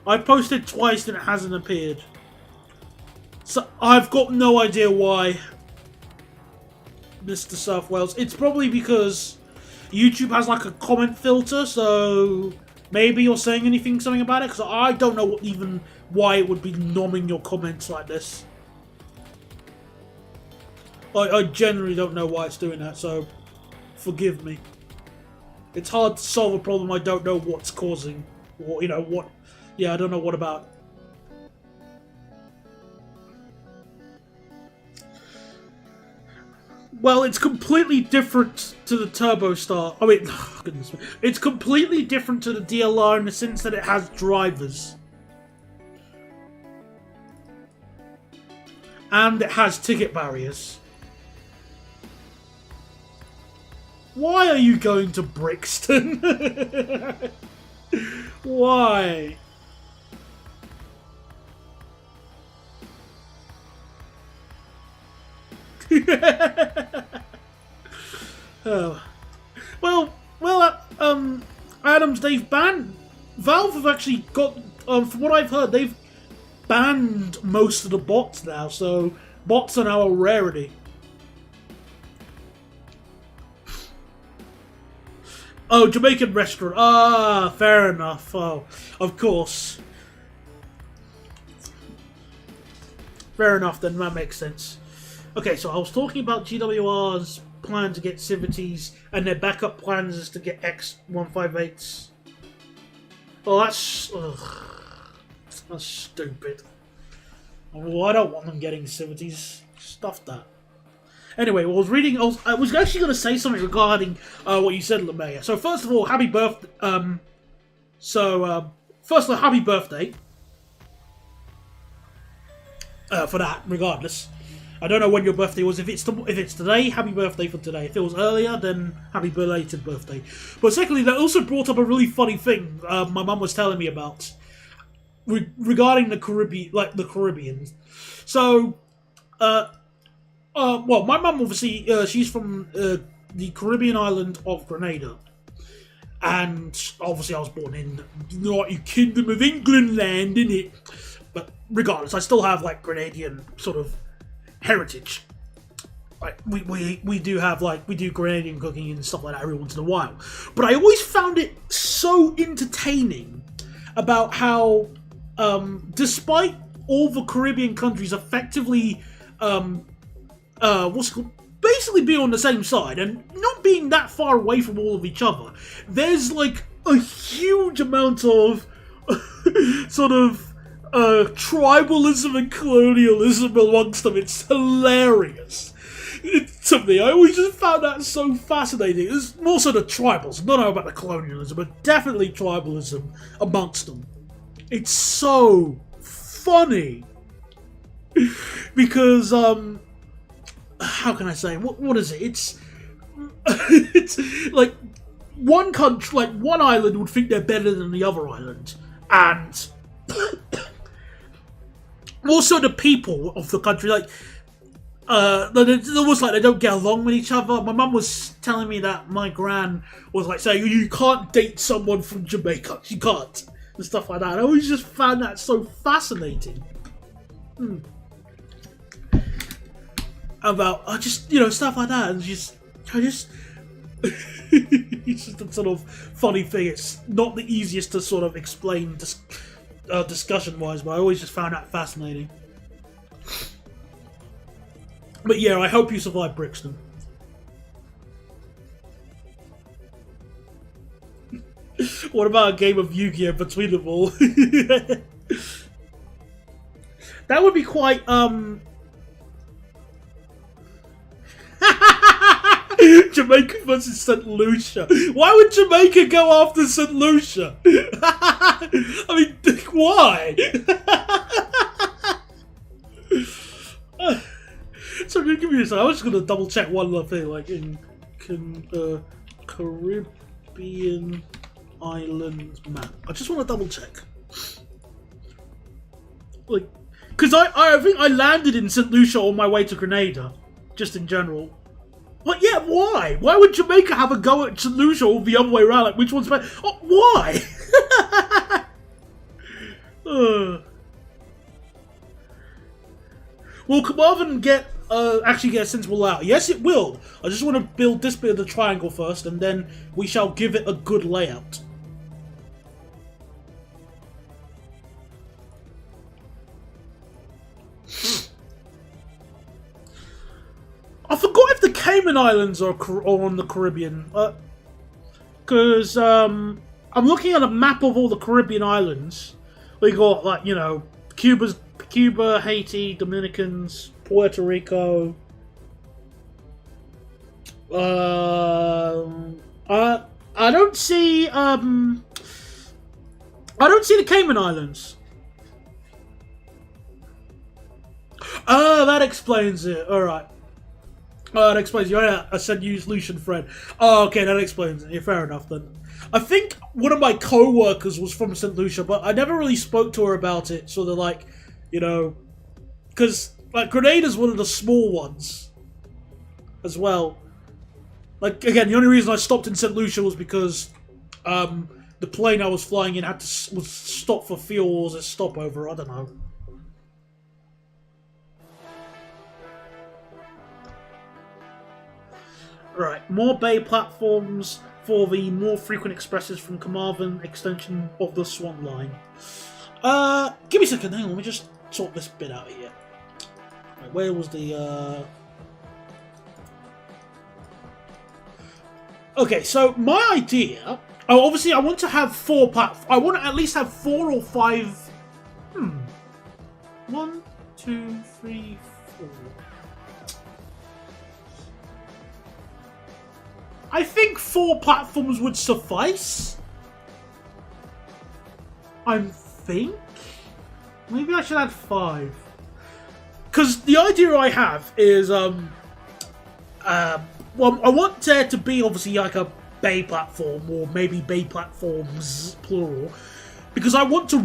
A: I posted twice and it hasn't appeared. So I've got no idea why, Mr. South Wales. It's probably because YouTube has like a comment filter, so maybe you're saying something about it, because I don't know even why it would be nomming your comments like this. I generally don't know why it's doing that, so forgive me. It's hard to solve a problem I don't know what's causing, or what. Yeah, I don't know what about. Well, it's completely different to the Turbo Star. I mean, goodness me. It's completely different to the DLR in the sense that it has drivers. And it has ticket barriers. Why are you going to Brixton? Why? Oh. Well, Adams, they've banned. Valve have actually got, from what I've heard, they've banned most of the bots now, so bots are now a rarity. Oh, Jamaican restaurant. Ah, fair enough. Oh, of course. Fair enough, then that makes sense. Okay, so I was talking about GWR's plan to get Civities, and their backup plans is to get X158s. Well, that's stupid. Well, I don't want them getting Civities. Stuff that. Anyway, I was actually going to say something regarding what you said, LeMayer. So first of all, happy birthday. First of all, happy birthday. For that, regardless. I don't know when your birthday was. If it's today, happy birthday for today. If it was earlier, then happy belated birthday. But secondly, that also brought up a really funny thing my mum was telling me about. regarding the Caribbean, like the Caribbean. So, well, my mum obviously she's from the Caribbean island of Grenada, and obviously I was born in the United Kingdom of England land, innit? But regardless, I still have like Grenadian sort of heritage. Like we do have like we do Grenadian cooking and stuff like that every once in a while. But I always found it so entertaining about how, despite all the Caribbean countries effectively, what's it called? Basically being on the same side and not being that far away from all of each other, there's like a huge amount of sort of tribalism and colonialism amongst them. It's hilarious. To me, I always just found that so fascinating. It's more so the tribals, not know about the colonialism, but definitely tribalism amongst them. It's so funny because how can I say? What is it? It's it's like one country, like one island would think they're better than the other island, and also the people of the country, like it's almost like they don't get along with each other. My mum was telling me that my gran was like saying you can't date someone from Jamaica, you can't, and stuff like that. And I always just found that so fascinating. About just stuff like that, and I just it's just a sort of funny thing. It's not the easiest to sort of explain discussion wise, but I always just found that fascinating. But yeah, I hope you survive Brixton. What about a game of Yu-Gi-Oh between them all? That would be quite Jamaica versus St. Lucia. Why would Jamaica go after St. Lucia? I mean, why? So give me a second. I was just gonna double check one other thing, like in Caribbean islands map. I just want to double check, like, because I think I landed in St. Lucia on my way to Grenada, just in general. But yeah, why? Why would Jamaica have a go at St. Lucia or the other way around? Like, which one's better? Oh, why? Will Carmarthen actually get a sensible layout? Yes, it will. I just want to build this bit of the triangle first, and then we shall give it a good layout. I forgot if the Cayman Islands are on the Caribbean. Because I'm looking at a map of all the Caribbean islands. We got, like, Cuba, Haiti, Dominicans, Puerto Rico. I don't see the Cayman Islands. Oh, that explains it. All right. Oh, that explains it. Yeah, I said use Lucian Fred. Oh, okay, that explains it. Yeah, fair enough then. I think one of my co-workers was from St. Lucia, but I never really spoke to her about it. So they're like, because like Grenada's one of the small ones as well. Like, again, the only reason I stopped in St. Lucia was because the plane I was flying in was stop for fuel or was a stopover. I don't know. Right, more bay platforms for the more frequent expresses from Carmarthen extension of the Swan Line. Give me a second, hang on, let me just sort this bit out here. Right, where was the, Okay, so my idea... Oh, obviously I want to have I want to at least have 4 or 5... 1, 2, 3, 4... I think 4 platforms would suffice. I think. Maybe I should add 5. Because the idea I have is, well, I want there to be obviously like a bay platform, or maybe bay platforms, plural. because I want to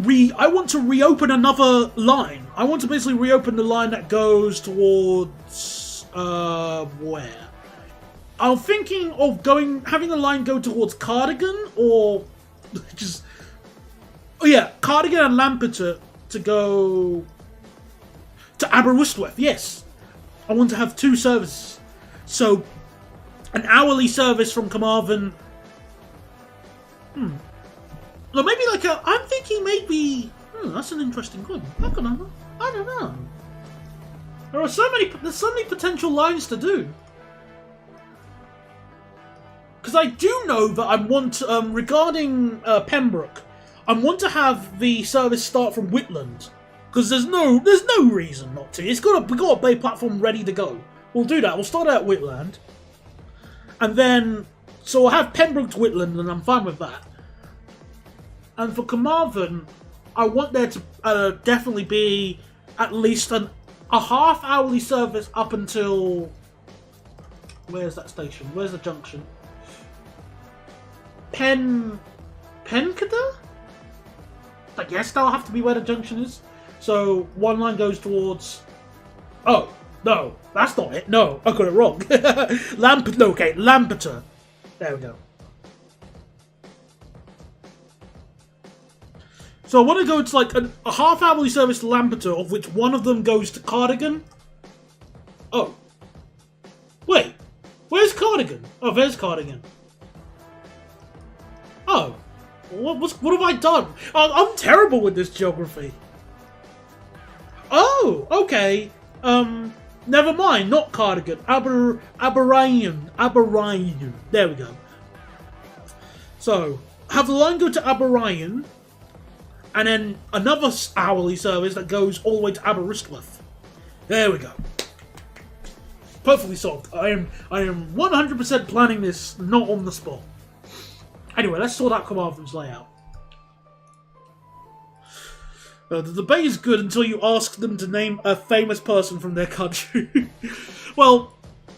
A: reopen another line. I want to basically reopen the line that goes towards where? I'm thinking of having the line go towards Cardigan, or just Cardigan and Lampeter to go to Aberystwyth. Yes, I want to have 2 services, so an hourly service from Carmarthen. Or maybe I'm thinking maybe. That's an interesting one. I don't know. There's so many potential lines to do. Because I do know that I want, regarding Pembroke, I want to have the service start from Whitland. Because there's no reason not to. We've got a bay platform ready to go. We'll do that. We'll start out at Whitland. And then, so I'll have Pembroke to Whitland, and I'm fine with that. And for Carmarthen, I want there to definitely be at least a half-hourly service up until... Where's that station? Where's the junction? Pencada? I guess that'll have to be where the junction is. So, one line goes towards... Oh, no, that's not it. No, I got it wrong. Lampeter. There we go. So I want to go to a half-hourly service to Lampeter, of which one of them goes to Cardigan. Oh. Wait. Where's Cardigan? Oh, there's Cardigan. Oh. What have I done? I'm terrible with this geography. Oh, okay. Never mind. Not Cardigan. Aberayan. There we go. So, have the line go to Aberayan, and then another hourly service that goes all the way to Aberystwyth. There we go. Perfectly solved. I am 100% planning this, not on the spot. Anyway, let's sort out Carmarthen's layout. The debate is good until you ask them to name a famous person from their country. Well,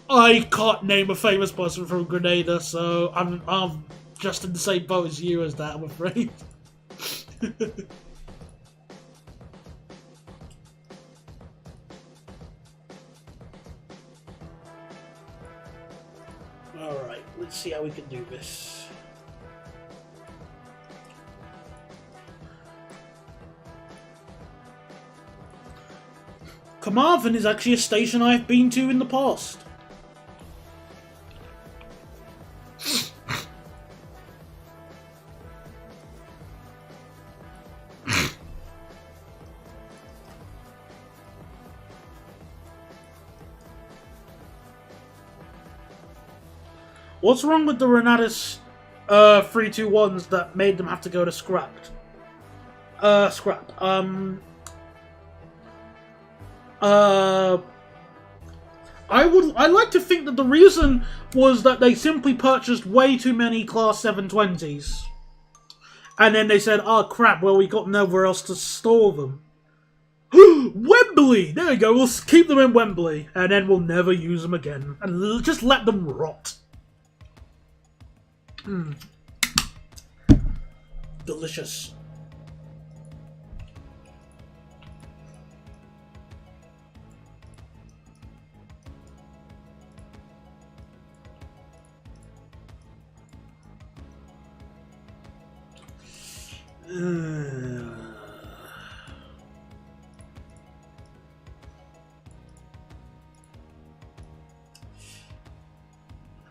A: I can't name a famous person from Grenada, so I'm just in the same boat as you as that, I'm afraid. Alright, let's see how we can do this. Carmarthen is actually a station I've been to in the past. What's wrong with the Renatus 321s that made them have to go to scrapped? Scrap. I'd like to think that the reason was that they simply purchased way too many Class 720s. And then they said, oh crap, well we got nowhere else to store them. Wembley! There we go, we'll keep them in Wembley. And then we'll never use them again. And just let them rot. Delicious.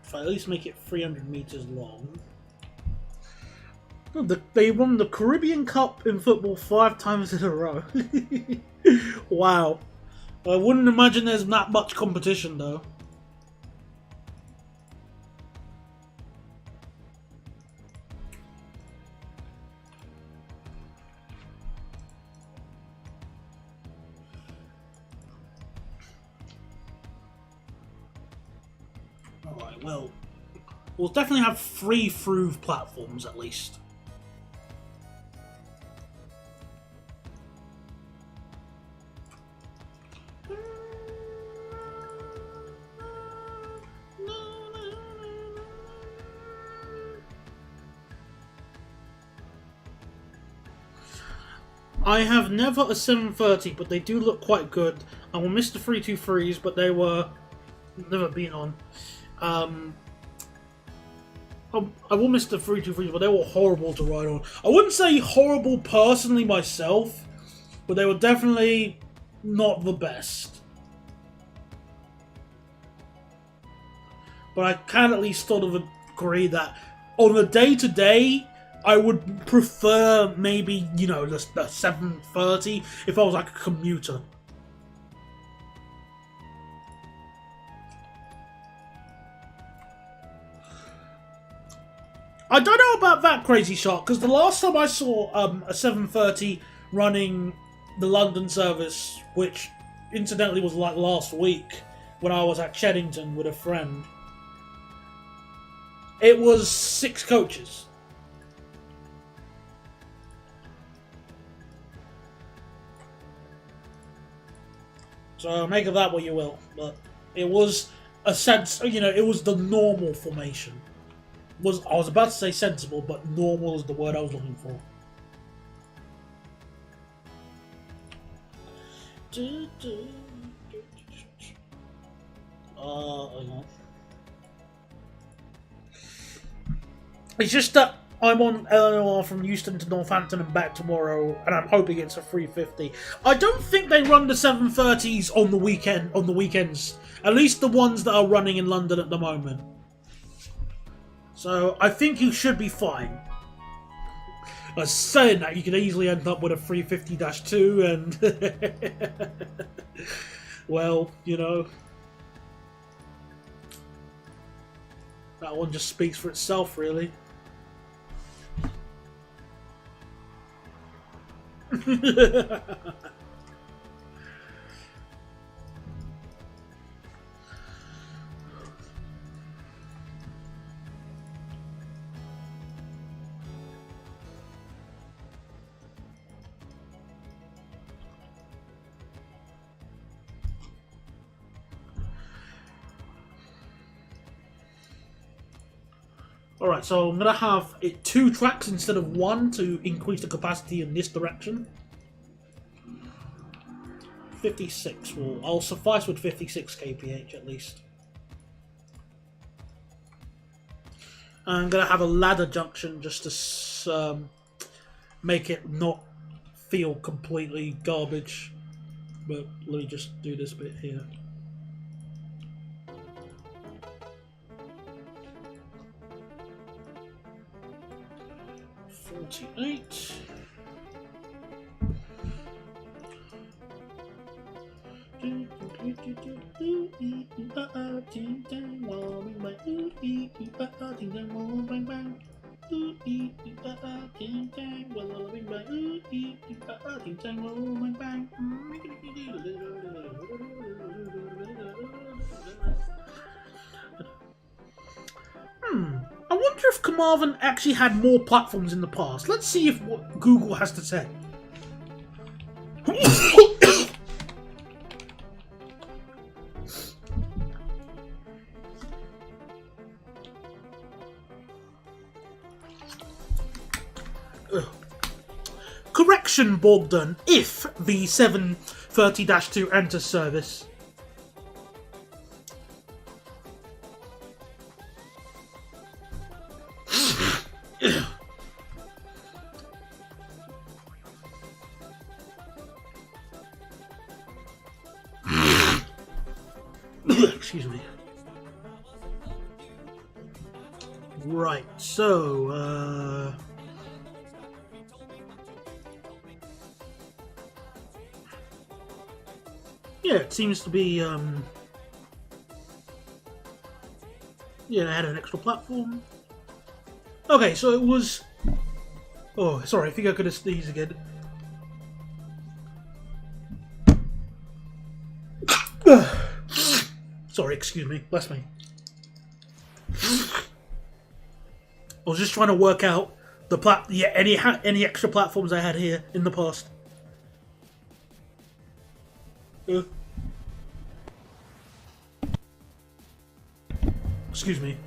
A: If I at least make it 300 meters long. They won the Caribbean Cup in football 5 times in a row. Wow. I wouldn't imagine there's that much competition though. Alright, well, we'll definitely have 3 through platforms at least. I have never a 730, but they do look quite good. I will miss the 323s, but they were never been on. I will miss the 323s, but they were horrible to ride on. I wouldn't say horrible personally myself, but they were definitely not the best. But I can at least sort of agree that on a day-to-day, I would prefer maybe, you know, the 730 if I was like a commuter. I don't know about that, Crazy Shark, because the last time I saw a 730 running the London service, which incidentally was like last week when I was at Cheddington with a friend, it was 6 coaches. So make of that what you will, but it was a sense, you know, it was the normal formation. I was about to say sensible, but normal is the word I was looking for. Hang on. It's just that I'm on LNOR from Euston to Northampton and back tomorrow, and I'm hoping it's a 350. I don't think they run the 730s on the weekends. At least the ones that are running in London at the moment. So I think you should be fine. Saying that, you could easily end up with a 350-2 and well, you know, that one just speaks for itself, really. Alright, so I'm going to have it 2 tracks instead of 1 to increase the capacity in this direction. 56. Well, I'll suffice with 56 kph at least. I'm going to have a ladder junction just to make it not feel completely garbage. But let me just do this bit here. Eight. I wonder if Carmarthen actually had more platforms in the past. Let's see if what Google has to say. Correction, Bogdan, if the 730-2 enters service. Excuse me. Right, so, yeah, it seems to be, yeah, I had an extra platform. Okay, so it was... Oh, sorry, I think I could have sneezed again. Sorry, excuse me. Bless me. I was just trying to work out the any extra platforms I had here in the past. Excuse me.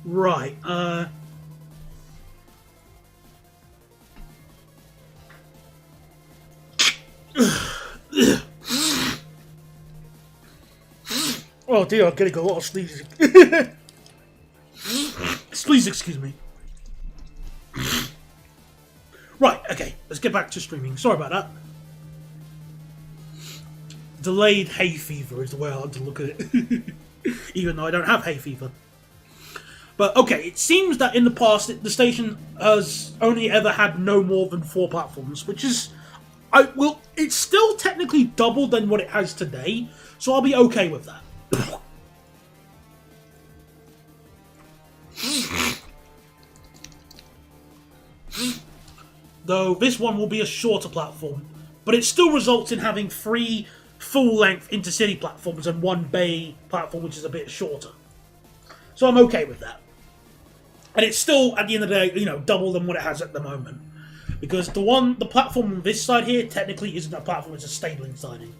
A: Right, oh dear, I'm getting a lot of sneezing. Please excuse me. Right, okay, let's get back to streaming. Sorry about that. Delayed hay fever is the way I like to look at it. Even though I don't have hay fever. But okay, it seems that in the past the station has only ever had no more than 4 platforms, which is, it's still technically double than what it has today, so I'll be okay with that. Though this one will be a shorter platform, but it still results in having 3 full-length intercity platforms and 1 bay platform which is a bit shorter. So I'm okay with that. And it's still, at the end of the day, you know, double than what it has at the moment. Because the platform on this side here technically isn't a platform, it's a stabling siding.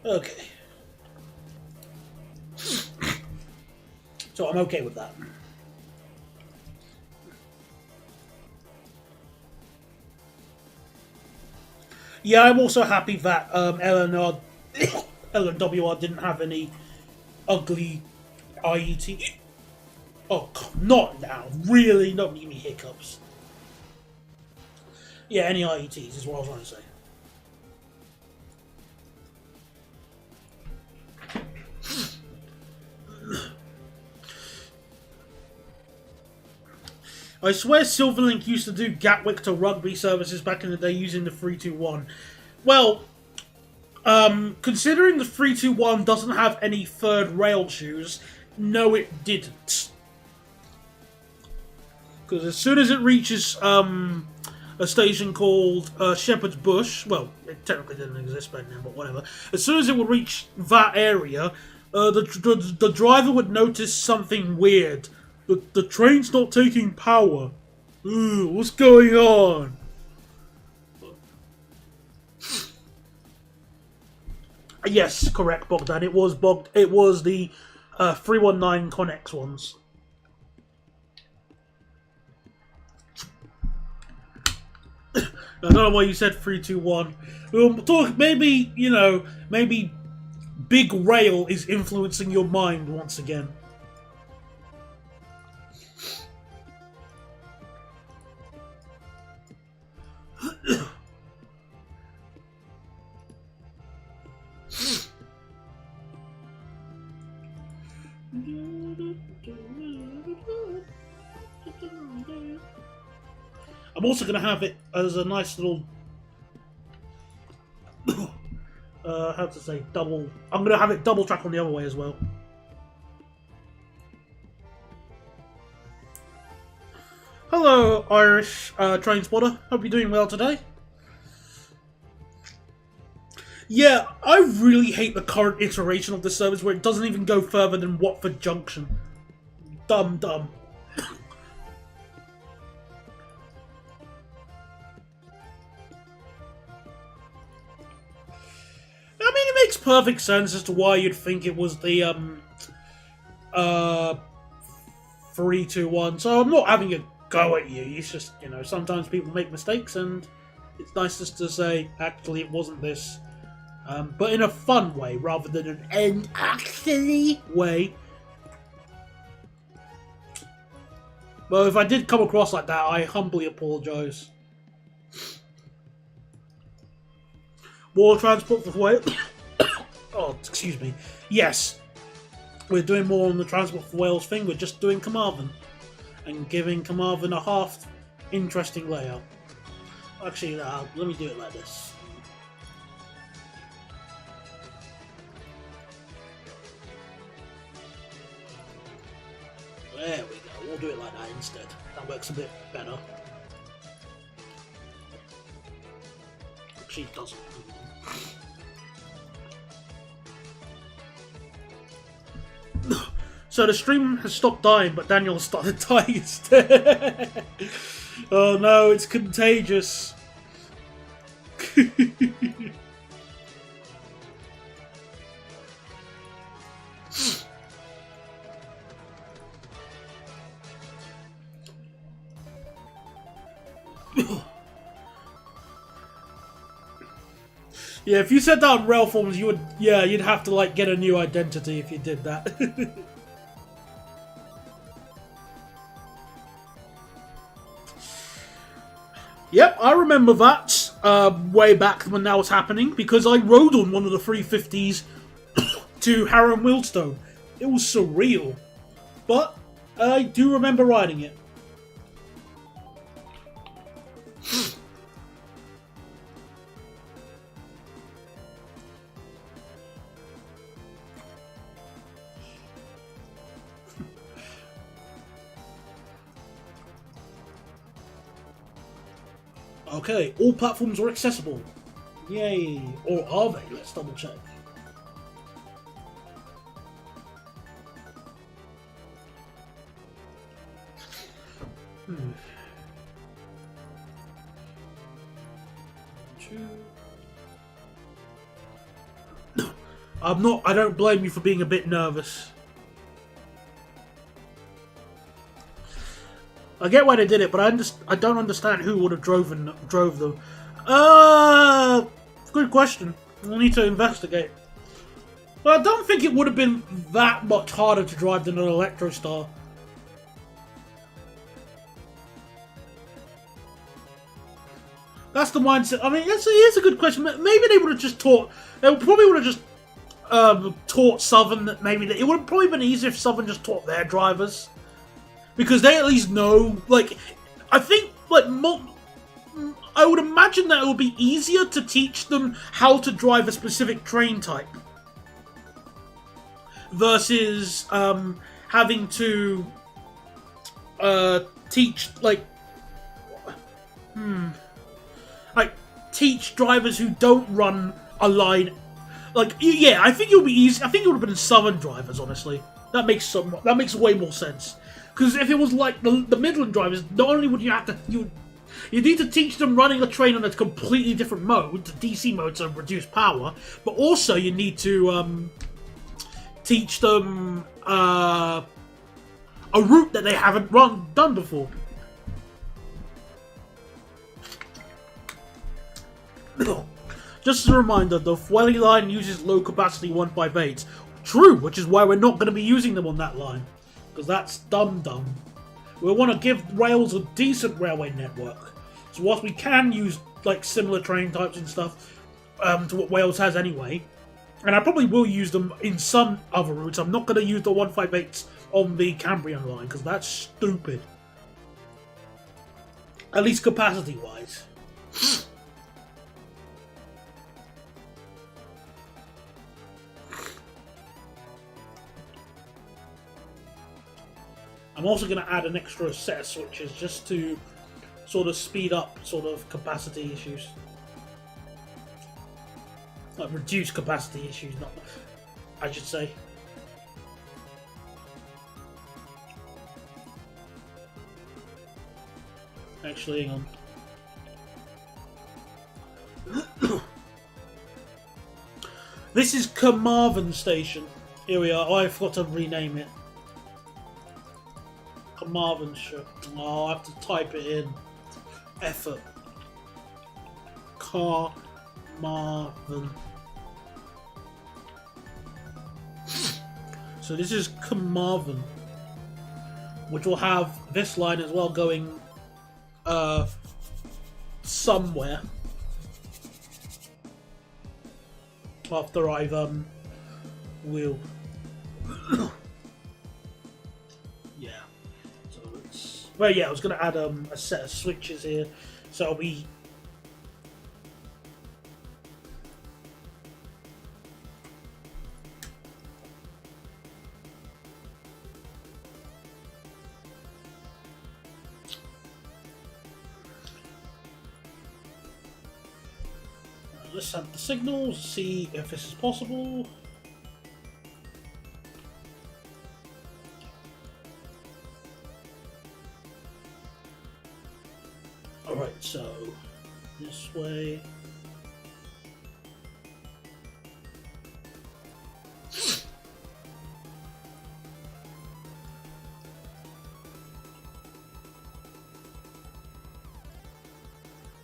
A: Okay. So I'm okay with that. Yeah, I'm also happy that LNWR didn't have any ugly IET. Oh, not now. Really? Don't give me hiccups. Yeah, any IETs is what I was trying to say. I swear Silverlink used to do Gatwick to Rugby services back in the day using the 321. Well, considering the 321 doesn't have any third rail shoes, no it didn't. Because as soon as it reaches a station called Shepherd's Bush, well, it technically didn't exist back then, but whatever. As soon as it would reach that area, the driver would notice something weird. The train's not taking power. Ooh, what's going on? Yes, correct, Bogdan. It was the 319 Connex ones. I don't know why you said 321. Maybe, you know, maybe Big Rail is influencing your mind once again. I'm also going to have it as a nice little, how to say, double. I'm going to have it double track on the other way as well. Hello, Irish train spotter. Hope you're doing well today. Yeah, I really hate the current iteration of the service where it doesn't even go further than Watford Junction. Dumb. I mean, it makes perfect sense as to why you'd think it was the 321. So I'm not having a go at you. It's just, you know, sometimes people make mistakes, and it's nice just to say, actually, it wasn't this. But in a fun way, rather than an "and actually" way. Well, if I did come across like that, I humbly apologise. War transport for Wales. Oh, excuse me. Yes, we're doing more on the Transport for Wales thing. We're just doing Carmarthen and giving Carmarthen a half interesting layout. Actually, let me do it like this. There we go. We'll do it like that instead. That works a bit better. Actually, it doesn't. So the stream has stopped dying, but Daniel started dying instead. Oh no, it's contagious. Yeah, if you said that on rail forms, you would, yeah, you'd have to like get a new identity if you did that. Yep, I remember that way back when that was happening because I rode on one of the 350s to Harrow and Wheelstone. It was surreal, but I do remember riding it. Okay, all platforms are accessible. Yay. Or are they? Let's double check. I don't blame you for being a bit nervous. I get why they did it, but I don't understand who would have drove them. Good question. We'll need to investigate. But I don't think it would have been that much harder to drive than an Electrostar. That's the mindset. I mean, it's a good question. Maybe they would have just taught. They probably would have just taught Southern that maybe it would have probably been easier if Southern just taught their drivers. Because they at least know, like, I think, like, I would imagine that it would be easier to teach them how to drive a specific train type. Versus, having to, teach, like, teach drivers who don't run a line. Like, yeah, I think it would be easy. I think it would have been Southern drivers, honestly. That makes way more sense. Because if it was like the Midland drivers, not only would you have to you need to teach them running a train on a completely different mode, the DC mode, to reduce power, but also you need to teach them a route that they haven't done before. Just as a reminder, the Fwelly line uses low capacity 158s. True, which is why we're not going to be using them on that line. Because that's dumb. We want to give rails a decent railway network. So whilst we can use like similar train types and stuff to what Wales has anyway, and I probably will use them in some other routes, I'm not going to use the 158s on the Cambrian line because that's stupid. At least capacity-wise. I'm also going to add an extra set of switches just to sort of speed up sort of capacity issues. Like reduce capacity issues, not I should say. Actually, hang on. This is Carmarthen Station. Here we are. I forgot to rename it. Carmarthenshire. Oh, I have to type it in. Effort. Carmarthen. So this is Carmarthen, which will have this line as well going somewhere after I've will. Yeah. So it's well, yeah. I was going to add a set of switches here, so it'll be. Let's send the signals, see if this is possible. this way.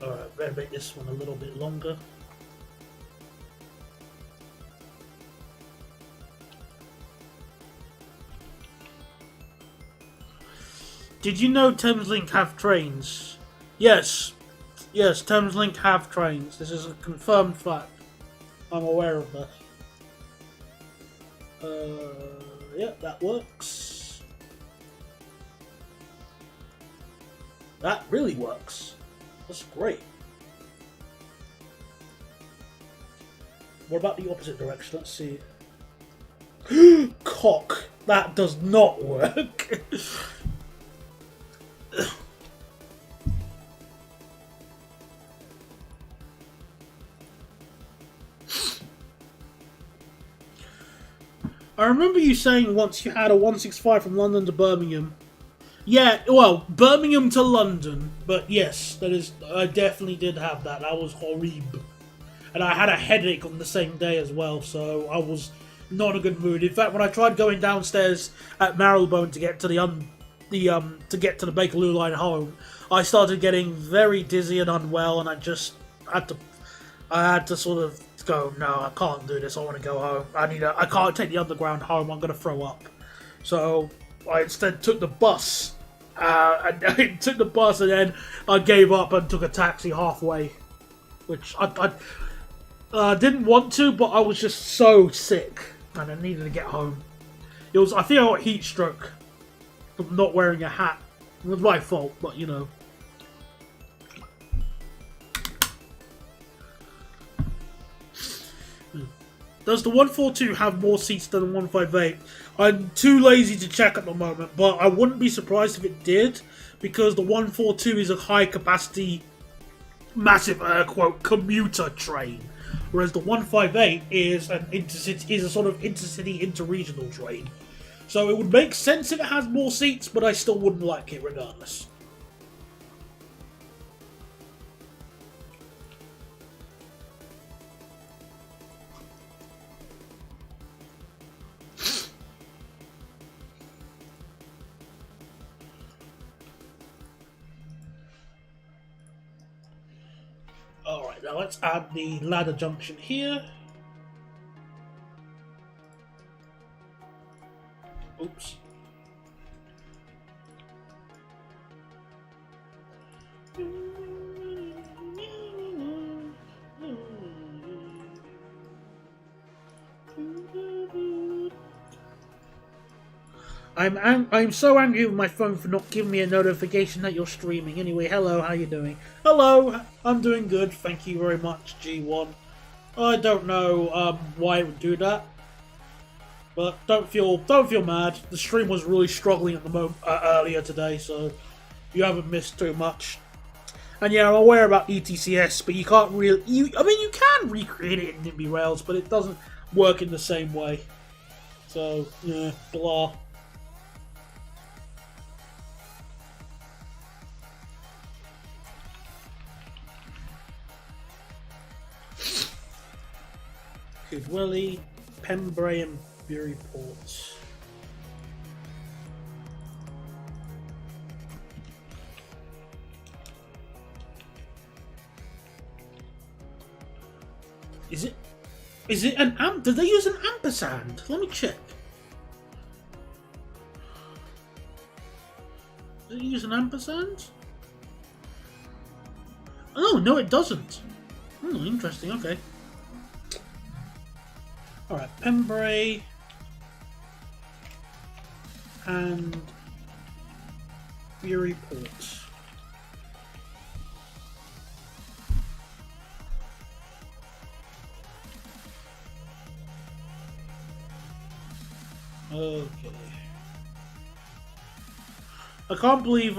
A: Alright, better make this one a little bit longer. Did you know Thameslink have trains? Yes. Yes, Thameslink have trains. This is a confirmed fact. I'm aware of that. Yeah, that works. That really works. That's great. What about the opposite direction? Let's see. Cock. That does not work. I remember you saying once you had a 165 from London to Birmingham. Yeah, well, Birmingham to London, but yes, that is. I definitely did have that. That was horrible, and I had a headache on the same day as well, so I was not in a good mood. In fact, when I tried going downstairs at Marylebone to get to the Bakerloo line home, I started getting very dizzy and unwell, and I had to sort of go, no, I can't do this. I want to go home. I can't take the underground home. I'm gonna throw up. So I instead took the bus. I took the bus, and then I gave up and took a taxi halfway, which I didn't want to, but I was just so sick and I needed to get home. I think I got heat stroke from not wearing a hat. It was my fault, but you know. Does the 142 have more seats than the 158? I'm too lazy to check at the moment, but I wouldn't be surprised if it did, because the 142 is a high-capacity, massive, quote, commuter train, whereas the 158 is a sort of intercity, interregional train. So it would make sense if it has more seats, but I still wouldn't like it regardless. Alright, now let's add the ladder junction here. Oops. I'm so angry with my phone for not giving me a notification that you're streaming. Anyway, hello, how you doing? Hello, I'm doing good, thank you very much, G1. I don't know why it would do that, but don't feel mad. The stream was really struggling at the moment earlier today, so you haven't missed too much. And yeah, I'm aware about ETCS, but you can't really. I mean, you can recreate it in Nimby Rails, but it doesn't work in the same way. So yeah, blah. Goodwillie, Pembrey and Buryport. Is it an amp? Did they use an ampersand? Let me check. Did they use an ampersand? Oh, no, it doesn't. Hmm, interesting, okay. Alright, Pembrey and Buryport. Okay. I can't believe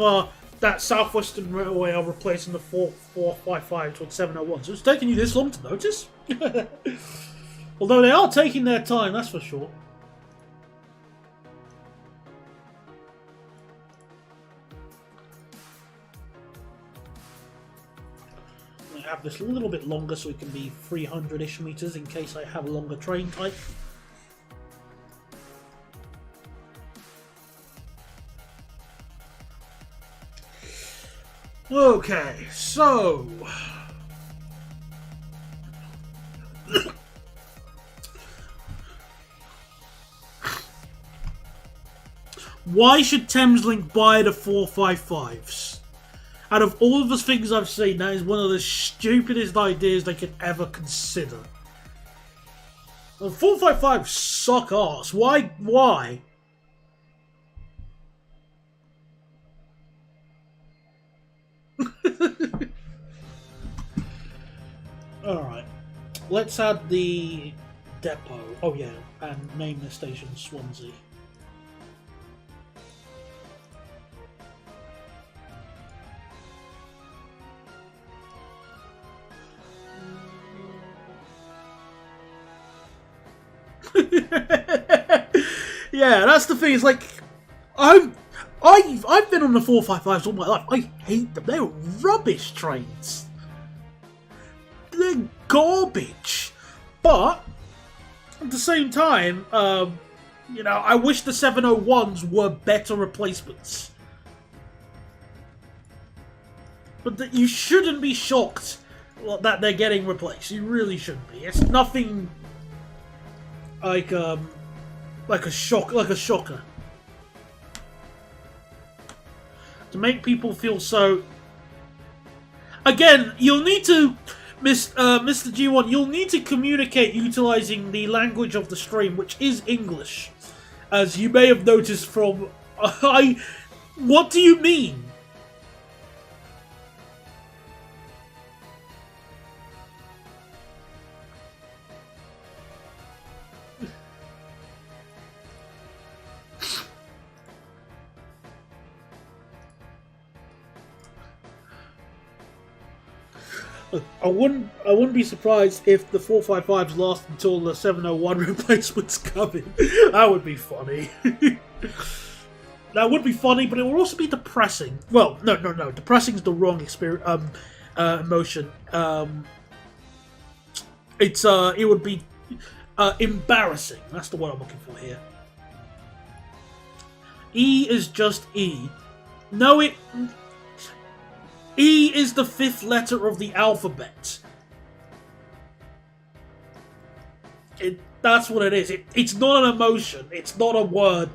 A: that Southwestern Railway are replacing the 4455 with 701. So it's taking you this long to notice? Although they are taking their time, that's for sure. I have this a little bit longer so it can be 300-ish meters in case I have a longer train type. Okay, so... Why should Thameslink buy the 455s? Out of all of the things I've seen, that is one of the stupidest ideas they could ever consider. The 455s suck ass. Why? Why? Alright. Let's add the depot. Oh yeah, and name the station Swansea. Yeah, that's the thing. It's like I've been on the 455s all my life. I hate them. They're rubbish trains. They're garbage. But at the same time, you know, I wish the 701s were better replacements. But you shouldn't be shocked that they're getting replaced. You really shouldn't be. It's nothing like a shocker. To make people feel so... Again, you'll need to... Mr. G1, you'll need to communicate utilizing the language of the stream, which is English. As you may have noticed from... What do you mean? I wouldn't be surprised if the 455s last until the 701 replacements come in. That would be funny. That would be funny, but it would also be depressing. Well, no. Depressing is the wrong emotion. It would be embarrassing. That's the word I'm looking for here. E is just E. No, E is the 5th letter of the alphabet. That's what it is. It's not an emotion. It's not a word.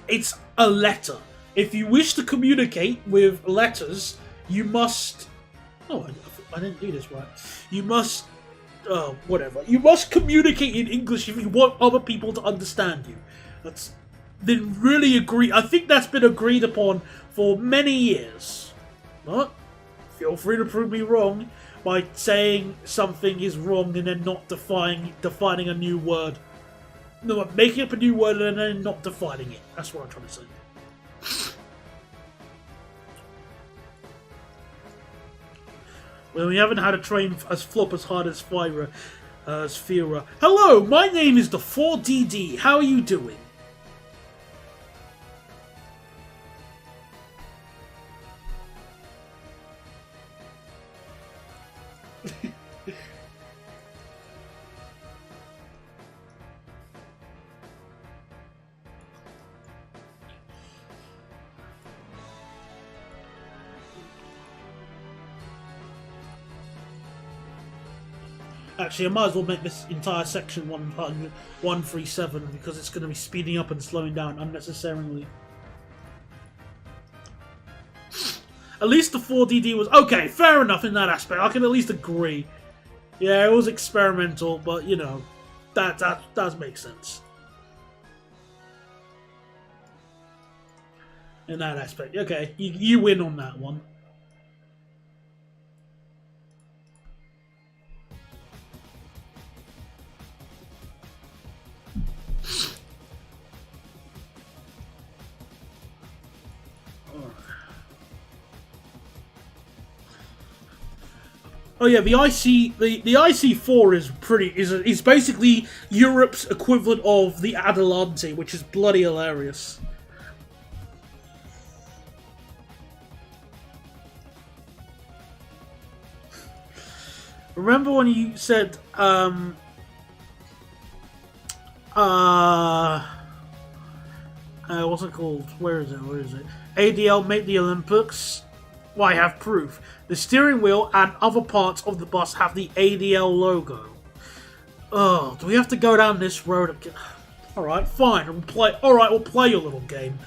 A: It's a letter. If you wish to communicate with letters, you must... Oh, I didn't do this right. You must... whatever. You must communicate in English if you want other people to understand you. That's been really agreed... I think that's been agreed upon for many years. But... Feel free to prove me wrong by saying something is wrong and then not defining a new word. No, making up a new word and then not defining it. That's what I'm trying to say. Well, we haven't had a train as flop as hard as Fira. Hello, my name is the 4DD. How are you doing? Actually, I might as well make this entire section 137 because it's going to be speeding up and slowing down unnecessarily. At least the 4DD was... Okay, fair enough in that aspect. I can at least agree. Yeah, it was experimental, but, you know, that does make sense. In that aspect. Okay, you win on that one. Oh yeah, the IC4 is basically Europe's equivalent of the Adelante, which is bloody hilarious. remember when you said what's it called? Where is it? Where is it? ADL made the Olympics. Well, I have proof. The steering wheel and other parts of the bus have the ADL logo. Oh, do we have to go down this road again? Alright, fine. We'll play. Alright, we'll play your little game.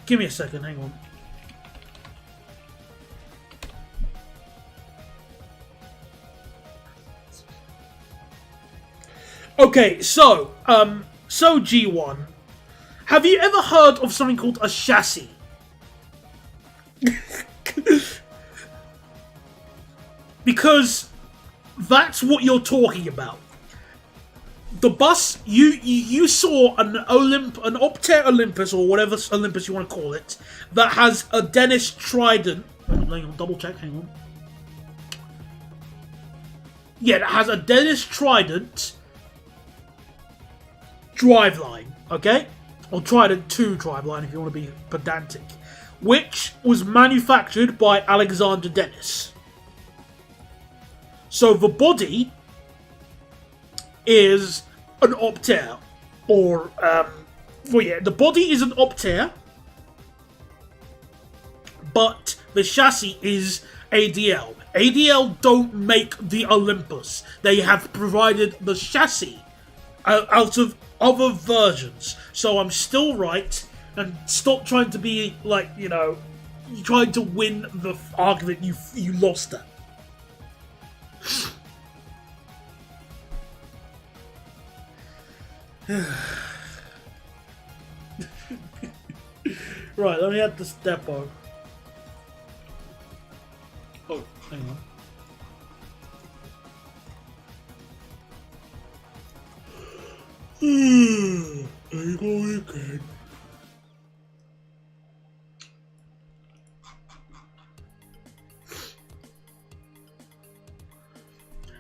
A: Give me a second, hang on. Okay, so G1, have you ever heard of something called a chassis? Because that's what you're talking about. The bus you saw an Optare Olympus or whatever Olympus you want to call it that has a Dennis Trident. Hang on, double check. Hang on. Yeah, it has a Dennis Trident driveline, okay? Or Trident 2 driveline if you want to be pedantic. Which was manufactured by Alexander Dennis. So the body is an Optare. Or, well yeah, the body is an Optare. But the chassis is ADL. ADL don't make the Olympus. They have provided the chassis out of other versions. So I'm still right, and stop trying to be like, you know, trying to win the argument you lost at. Right, let me add this depot. Oh, hang on. There you go again.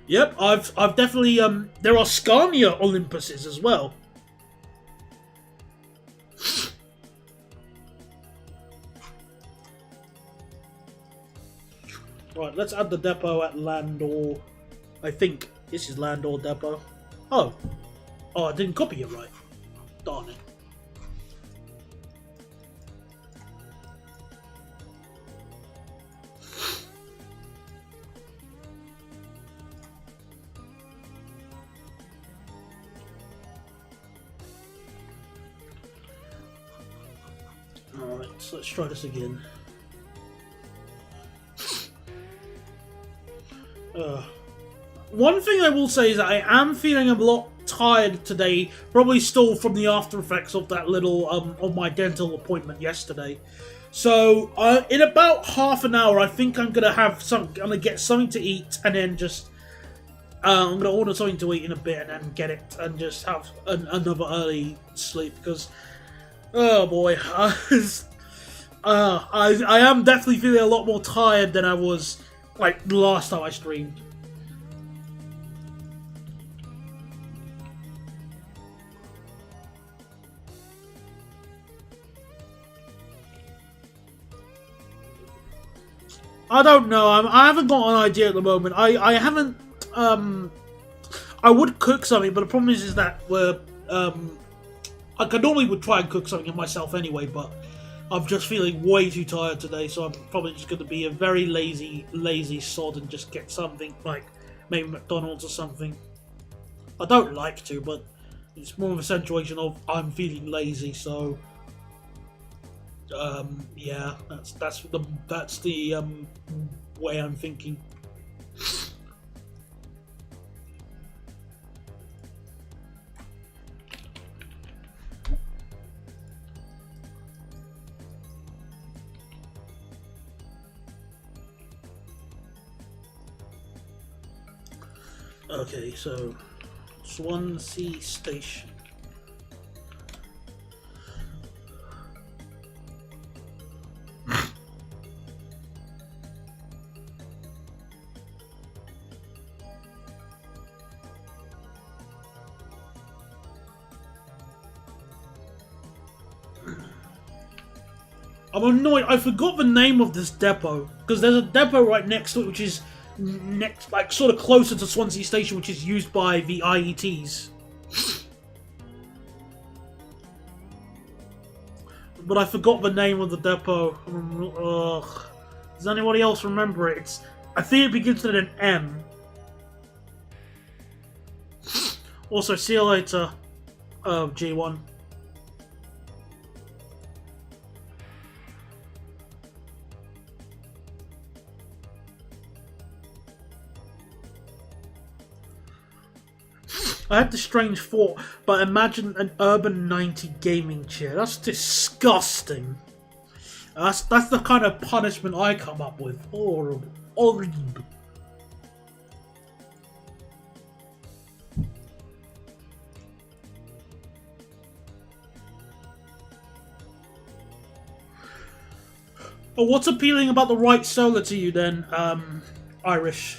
A: Yep, I've definitely there are Scania Olympuses as well. Right, let's add the depot at Landor. I think this is Landor depot. Oh, I didn't copy it right. Darn it. Alright, so let's try this again. One thing I will say is that I am feeling a lot tired today, probably still from the after effects of that little of my dental appointment yesterday. So in about half an hour, I think I'm gonna get something to eat, and then just I'm gonna order something to eat in a bit, and then get it and just have another early sleep because oh boy, I am definitely feeling a lot more tired than I was like the last time I streamed. I don't know. I haven't got an idea at the moment. I haven't. I would cook something, but the problem is that I could normally would try and cook something myself anyway, but I'm just feeling way too tired today, so I'm probably just going to be a very lazy sod and just get something like maybe McDonald's or something. I don't like to, but it's more of a situation of I'm feeling lazy, so. Yeah, that's the way I'm thinking. Okay, so Swansea Station. I'm annoyed. I forgot the name of this depot because there's a depot right next to it, which is next, like sort of closer to Swansea Station, which is used by the IETs. But I forgot the name of the depot. Ugh. Does anybody else remember it? I think it begins with an M. Also, see you later, G1. I had the strange thought, but imagine an Urban 90 gaming chair. That's disgusting. That's the kind of punishment I come up with. Horrible. Horrible. Oh, what's appealing about the right solar to you then, Irish?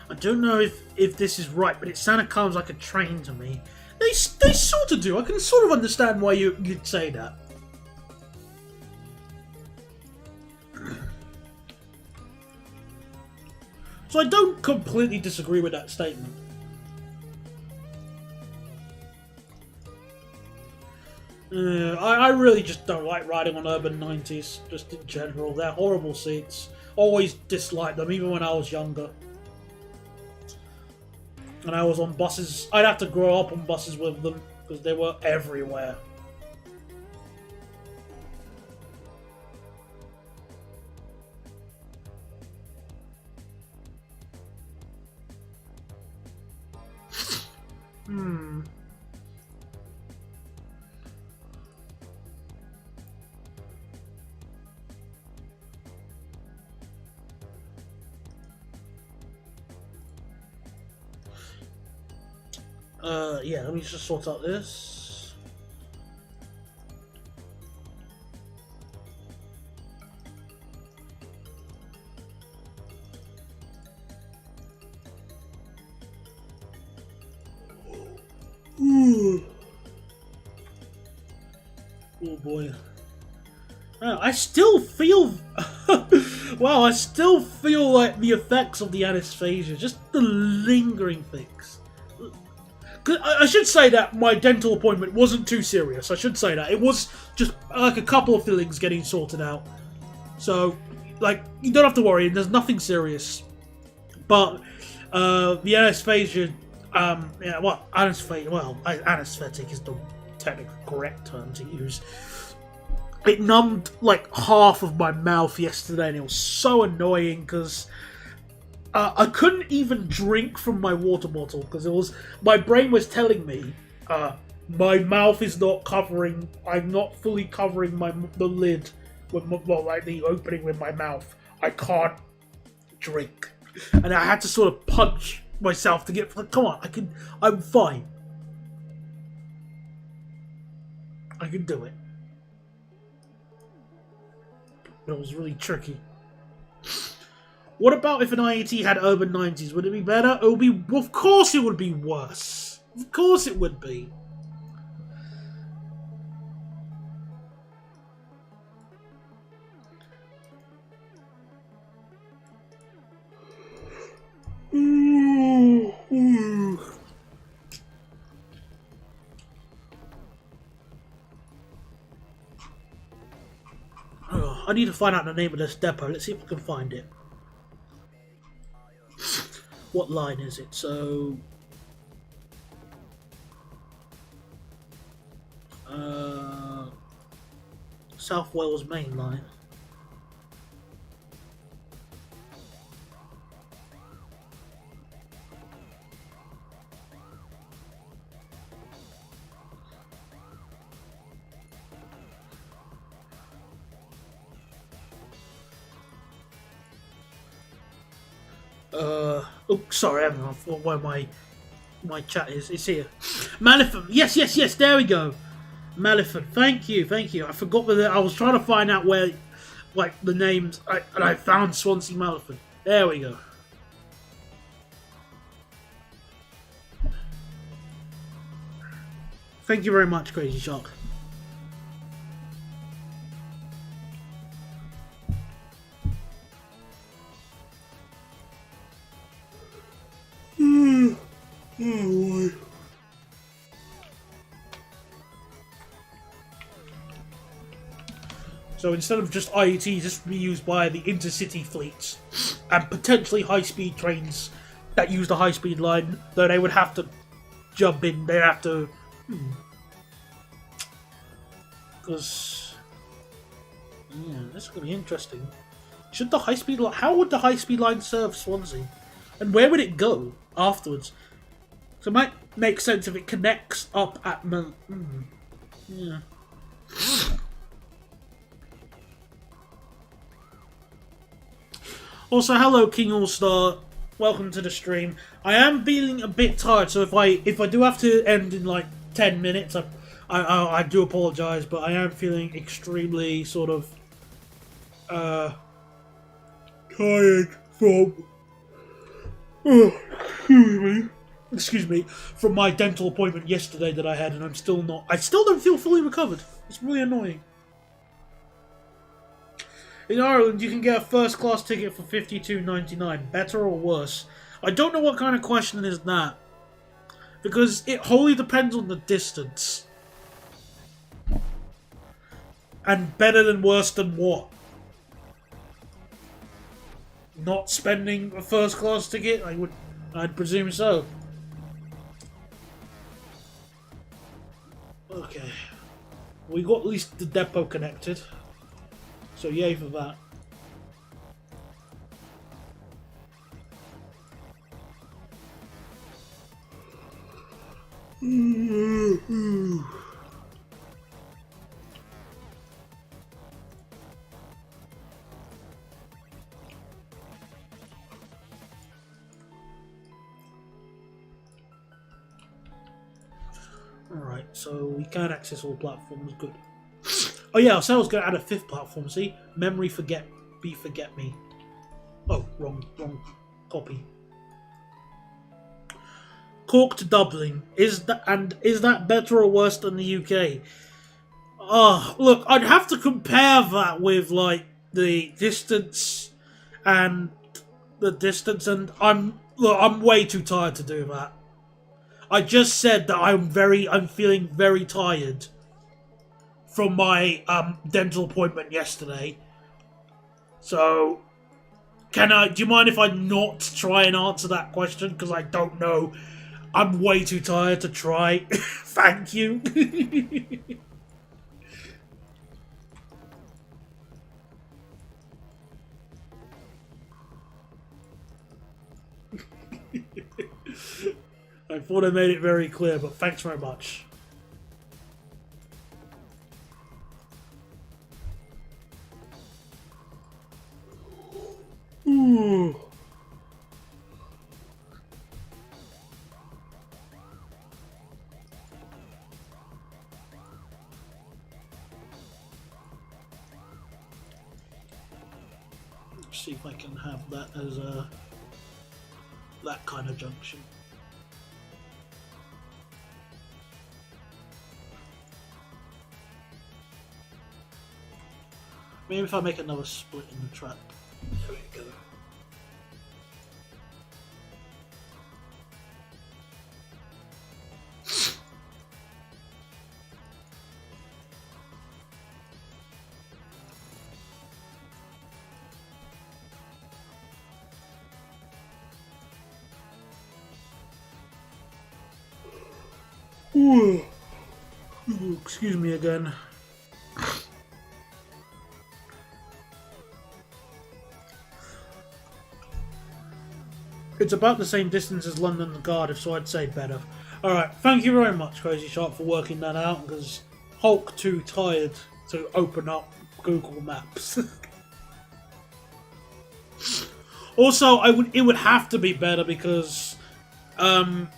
A: I don't know if this is right, but it sounded kind of like a train to me. They sort of do. I can sort of understand why you'd say that. So I don't completely disagree with that statement. I really just don't like riding on Urban 90s, just in general. They're horrible seats. Always disliked them, even when I was younger. And I was on buses. I'd have to grow up on buses with them because they were everywhere. Yeah, let me just sort out this. Ooh. Oh boy. I still feel... wow, I still feel like the effects of the anesthesia, just the lingering things. I should say that my dental appointment wasn't too serious. I should say that. It was just like a couple of fillings getting sorted out. So, like, you don't have to worry. There's nothing serious. But the anesthesia, yeah, well, anesthetic is the technically correct term to use. It numbed like half of my mouth yesterday, and it was so annoying because I couldn't even drink from my water bottle because my brain was telling me my mouth is not covering. I'm not fully covering the lid with like the opening with my mouth. I can't drink, and I had to sort of punch myself to get. Come on, I'm fine. I can do it. But it was really tricky. What about if an IET had Urban 90s? Would it be better? It would be. Of course, it would be worse. Of course, it would be. Oh, I need to find out the name of this depot. Let's see if I can find it. What line is it? So, South Wales Main Line. Oh, sorry, everyone. For where my chat is. It's here. Maleficent. Yes, yes, yes. There we go. Maleficent. Thank you, thank you. I forgot whether I was trying to find out where, like, the names. And I found Swansea Maleficent. There we go. Thank you very much, Crazy Shark. Oh boy. So instead of just IETs, this would be used by the intercity fleets and potentially high-speed trains that use the high-speed line, though they would have to jump in. They'd have to... Because... Yeah, that's going to be interesting. Should the high-speed line... How would the high-speed line serve Swansea? And where would it go afterwards? So it might make sense if it connects up at... Yeah. Also, hello King All-Star. Welcome to the stream. I am feeling a bit tired, so if I do have to end in like 10 minutes, I do apologise, but I am feeling extremely sort of tired from excuse me, from my dental appointment yesterday that I had, and I still don't feel fully recovered. It's really annoying. In Ireland, you can get a first-class ticket for $52.99. Better or worse? I don't know what kind of question is that. Because it wholly depends on the distance. And better than worse than what? Not spending a first-class ticket? I'd presume so. Okay. We got at least the depot connected. So yay for that. Alright, so we can access all platforms, good. Oh yeah, I said I was going to add a fifth platform, see? Memory forget me. Oh, wrong copy. Cork to Dublin. Is that better or worse than the UK? Look, I'd have to compare that with, like, the distance, and I'm way too tired to do that. I just said that I'm feeling very tired from my dental appointment yesterday. So, do you mind if I not try and answer that question? Because I don't know. I'm way too tired to try. Thank you. I thought I made it very clear, but thanks very much. Ooh. Let's see if I can have that as that kind of junction. Maybe if I make another split in the track. There we go. Ooh. Ooh, excuse me again. It's about the same distance as London and Cardiff, so I'd say better. Alright, thank you very much, Crazy Shark, for working that out, because Hulk too tired to open up Google Maps. Also, it would have to be better because um,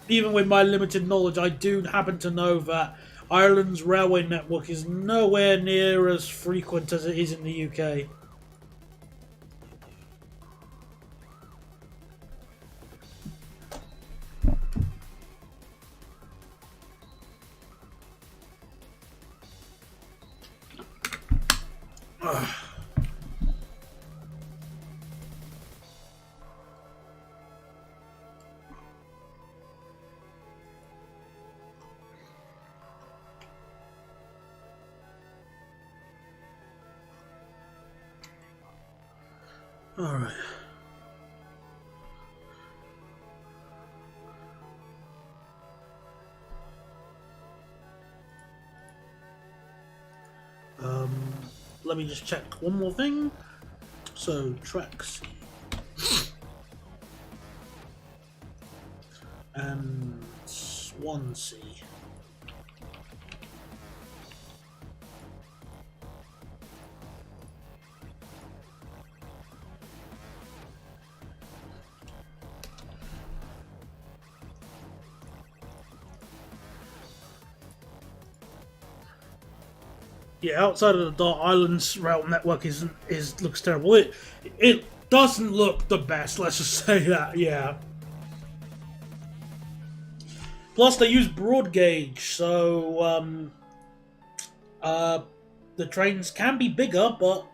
A: even with my limited knowledge, I do happen to know that Ireland's railway network is nowhere near as frequent as it is in the UK. Alright. Let me just check one more thing. So, tracks. And Swansea. Yeah, outside of the Dart Islands rail network looks terrible. It doesn't look the best. Let's just say that. Yeah. Plus, they use broad gauge, so the trains can be bigger, but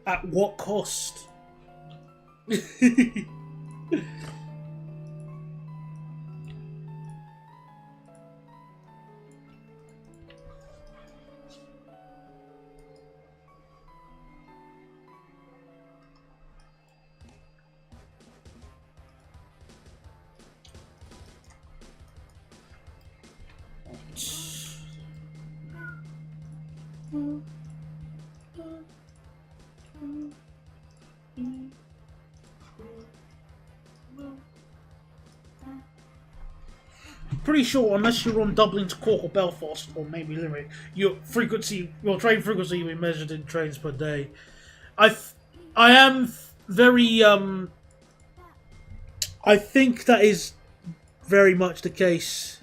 A: at what cost? Pretty sure, unless you're on Dublin to Cork or Belfast, or maybe Limerick, your train frequency will be measured in trains per day. I am very I think that is very much the case.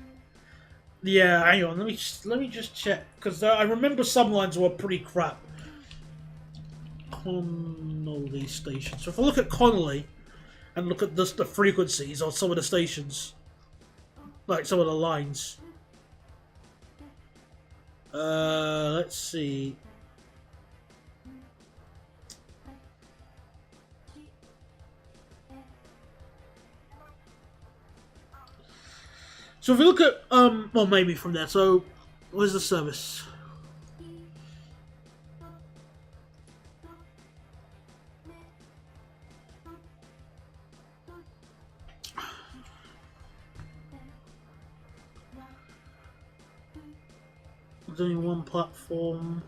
A: Yeah, hang on. Let me just check because I remember some lines were pretty crap. Connolly station. So if I look at Connolly and look at the frequencies on some of the stations, like some of the lines. Let's see. So if we look at well, maybe from there. So where's the service? There's only one platform.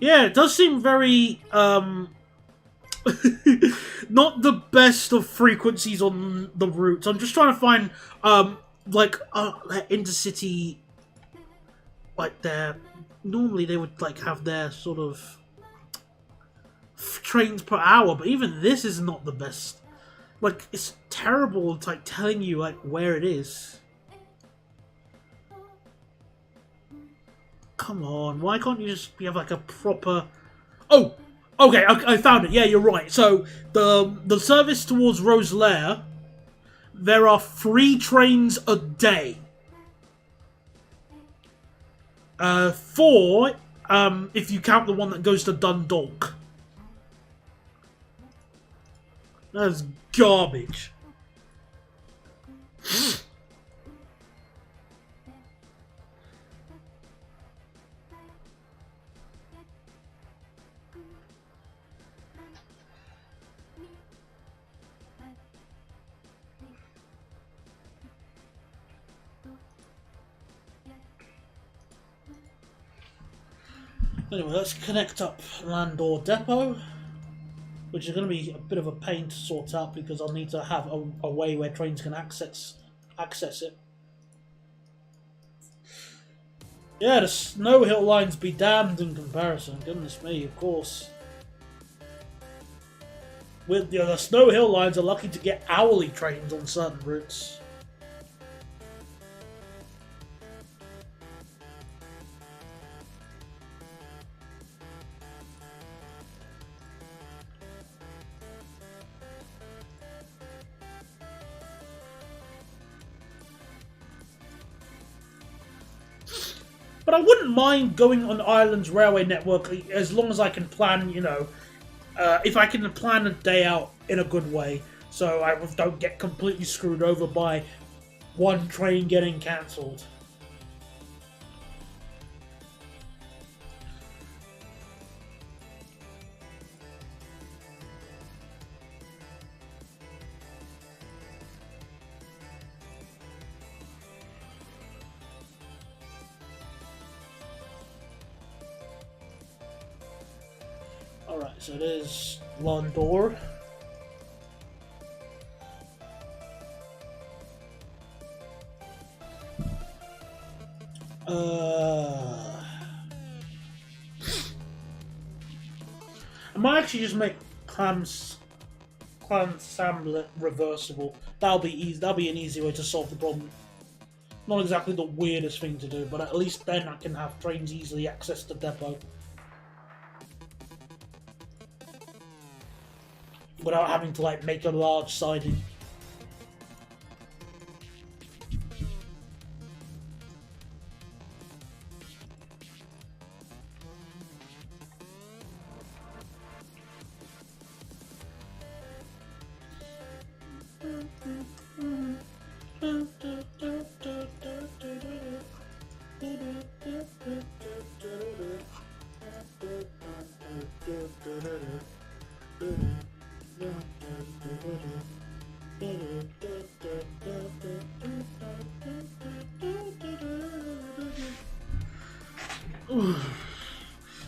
A: Yeah, it does seem very not the best of frequencies on the routes. I'm just trying to find like intercity, like their normally they would like have their sort of trains per hour, but even this is not the best. Like, it's terrible. It's like telling you like where it is. Come on, why can't you just have like a proper? Oh, okay, I found it. Yeah, you're right. So the service towards Roselair, there are 3 trains a day. 4 if you count the one that goes to Dundalk. That's garbage. Anyway, let's connect up Landor Depot, which is going to be a bit of a pain to sort out because I'll need to have a way where trains can access it. Yeah, the snow hill lines be damned in comparison. Goodness me, of course. With the snow hill lines are lucky to get hourly trains on certain routes. But I wouldn't mind going on Ireland's railway network as long as I can plan, you know, if I can plan a day out in a good way, so I don't get completely screwed over by one train getting cancelled. Alright, so there's Londor. I might actually just make Clam Samlet reversible. That'll be easy. That'll be an easy way to solve the problem. Not exactly the weirdest thing to do, but at least then I can have trains easily access the depot without having to like make a large siding.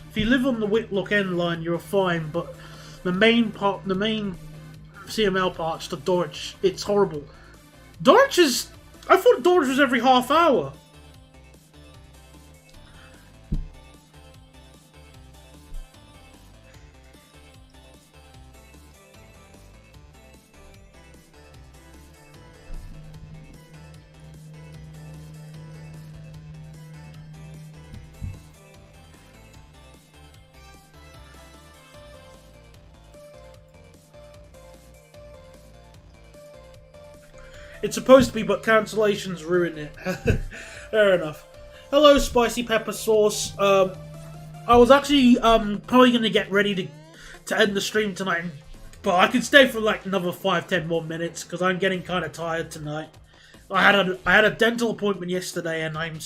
A: If you live on the Whitlock End line, you're fine, but the main CML parts to Dulwich, it's horrible. Dulwich is... I thought Dulwich was every half hour. It's supposed to be, but cancellations ruin it. Fair enough. Hello, Spicy Pepper Sauce. I was actually probably going to get ready to end the stream tonight, but I can stay for like another 5-10 more minutes because I'm getting kind of tired tonight. I had a dental appointment yesterday, and I'm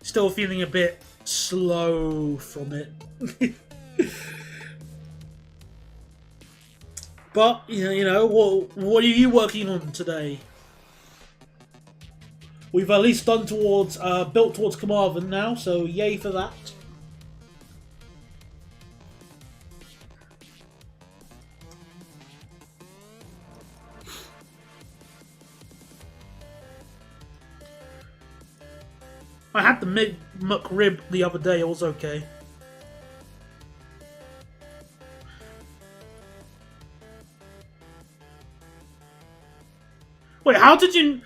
A: still feeling a bit slow from it. But you know, what are you working on today? We've at least built towards Carmarthen now, so yay for that. I had the McRib the other day, it was okay. Wait, how did you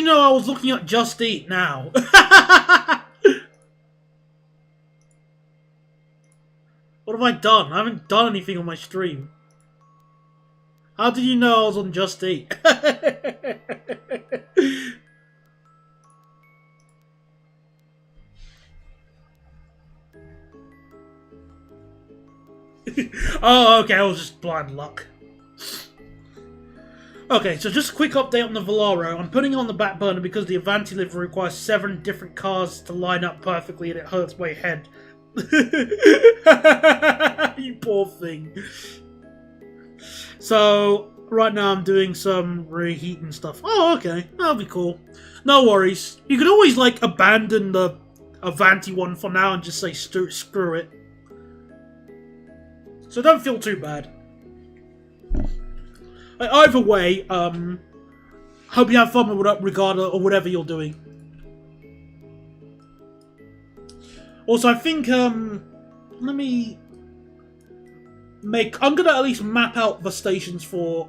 A: know I was looking at Just Eat now? What have I done? I haven't done anything on my stream. How did you know I was on Just Eat? Oh, okay, I was just blind luck. Okay, so just a quick update on the Volaro. I'm putting it on the back burner because the Avanti livery requires 7 different cars to line up perfectly and it hurts my head. You poor thing. So, right now I'm doing some reheating stuff. Oh, okay. That'll be cool. No worries. You could always, like, abandon the Avanti one for now and just say screw it. So don't feel too bad. Either way, hope you have fun with regard or whatever you're doing. Also, I think let me I'm gonna at least map out the stations for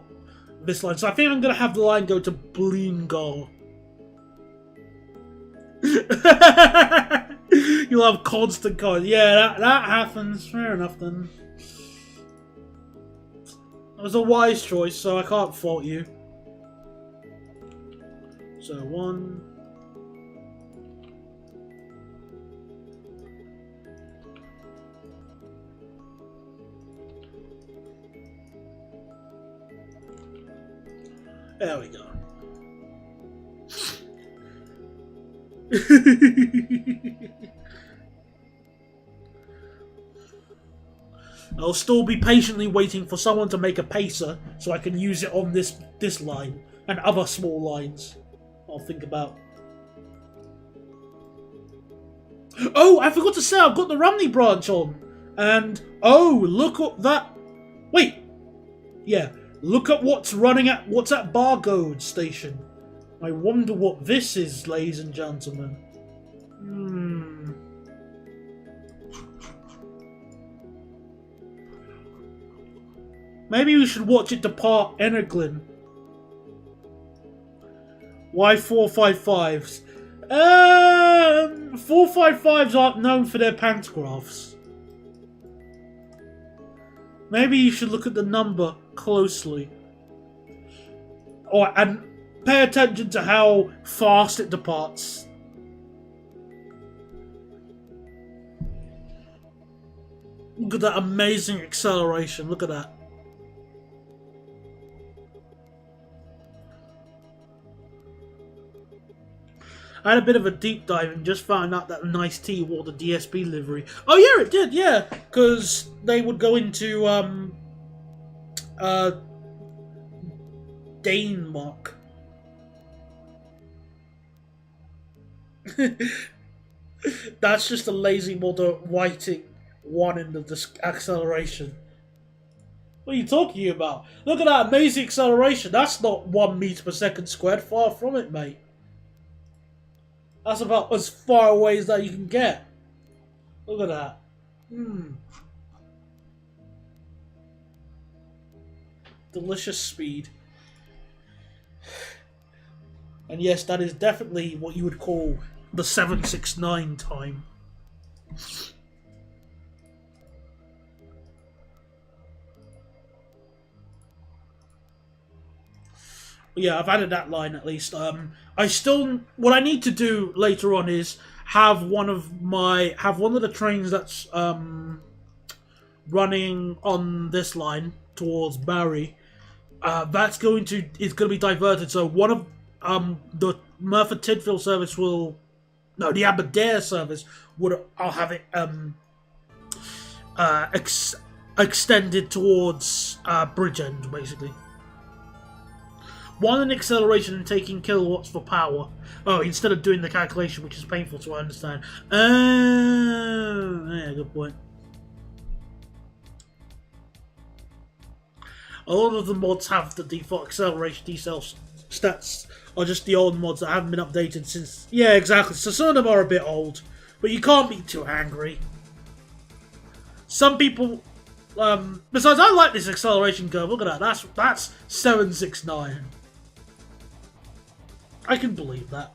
A: this line. So I think I'm gonna have the line go to Blingo. You'll have constant cars. Yeah, that happens. Fair enough then. It was a wise choice, so I can't fault you. So 1. There we go. I'll still be patiently waiting for someone to make a pacer so I can use it on this line and other small lines. I'll think about. Oh, I forgot to say I've got the Rumney branch on. And oh, look at that. Wait. Yeah, look at what's at Bargoed Station. I wonder what this is, ladies and gentlemen. Maybe we should watch it depart Energlin. Why 455s? 455s aren't known for their pantographs. Maybe you should look at the number closely. And pay attention to how fast it departs. Look at that amazing acceleration. Look at that. I had a bit of a deep dive and just found out that Nice Tea wore the DSP livery. Oh yeah, it did, yeah. Because they would go into Denmark. That's just a lazy model writing 1 in the acceleration. What are you talking about? Look at that amazing acceleration. That's not 1 meter per second squared. Far from it, mate. That's about as far away as that you can get. Look at that. Delicious speed. And yes, that is definitely what you would call the 769 time. Yeah, I've added that line at least. What I need to do later on is have one of the trains that's running on this line towards Barry. It's going to be diverted. So one of the Merthyr Tydfil service the Aberdare service I'll have it extended towards Bridgend, basically. 1 in acceleration and taking kilowatts for power. Oh, instead of doing the calculation, which is painful to understand. Yeah, good point. A lot of the mods have the default acceleration decel stats, are just the old mods that haven't been updated since. Yeah, exactly. So some of them are a bit old, but you can't be too angry. Some people. Besides, I like this acceleration curve. Look at that. That's 769. I can believe that.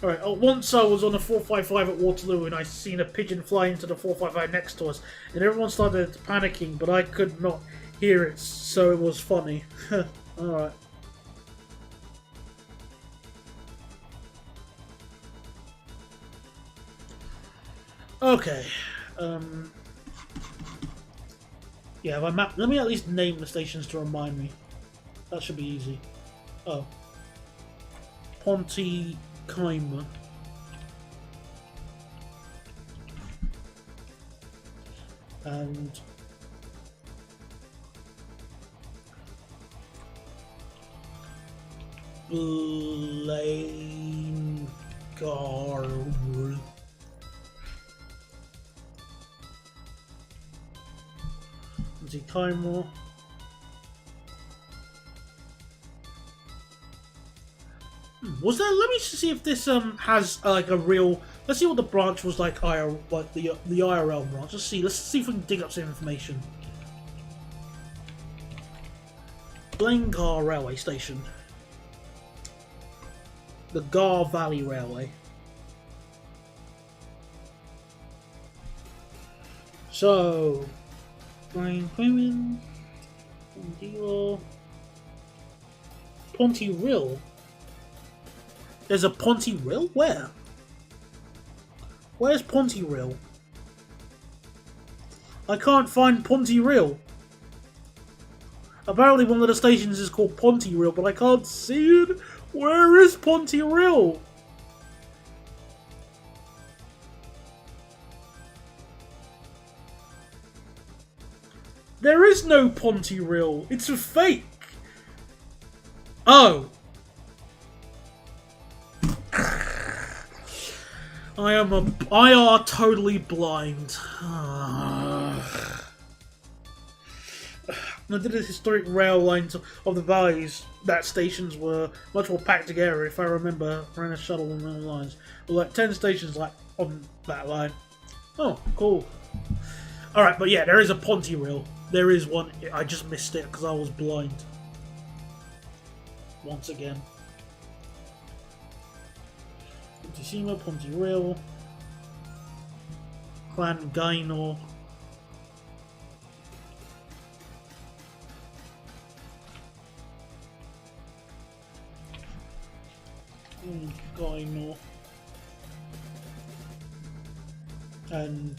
A: Alright, once I was on a 455 at Waterloo and I seen a pigeon fly into the 455 next to us, and everyone started panicking, but I could not hear it, so it was funny. Alright. Okay. Yeah, if I map. Let me at least name the stations to remind me. That should be easy. Oh. Ponty Keimer. And Blaine Garwood. Keimer. Was there? Let me see if this has like a real. Let's see what the branch was like. Like the IRL branch. Let's see. Let's see if we can dig up some information. Blengar Railway Station. The Gar Valley Railway. So, Brian Quayman, Pontyrill. There's a Pontyrill? Where? Where's Pontyrill? I can't find Pontyrill. Apparently one of the stations is called Pontyrill, but I can't see it. Where is Pontyrill? There is no Pontyrill. It's a fake. Oh. I are totally blind. I did a historic rail lines of the valleys. That stations were much more packed together. If I remember, I ran a shuttle on those lines. There were like 10 stations like on that line. Oh, cool. All right, but yeah, there is a Pontyrill. There is one. I just missed it because I was blind. Once again. Pontycima, Pontyrill, Clan Gainor. Gainor. And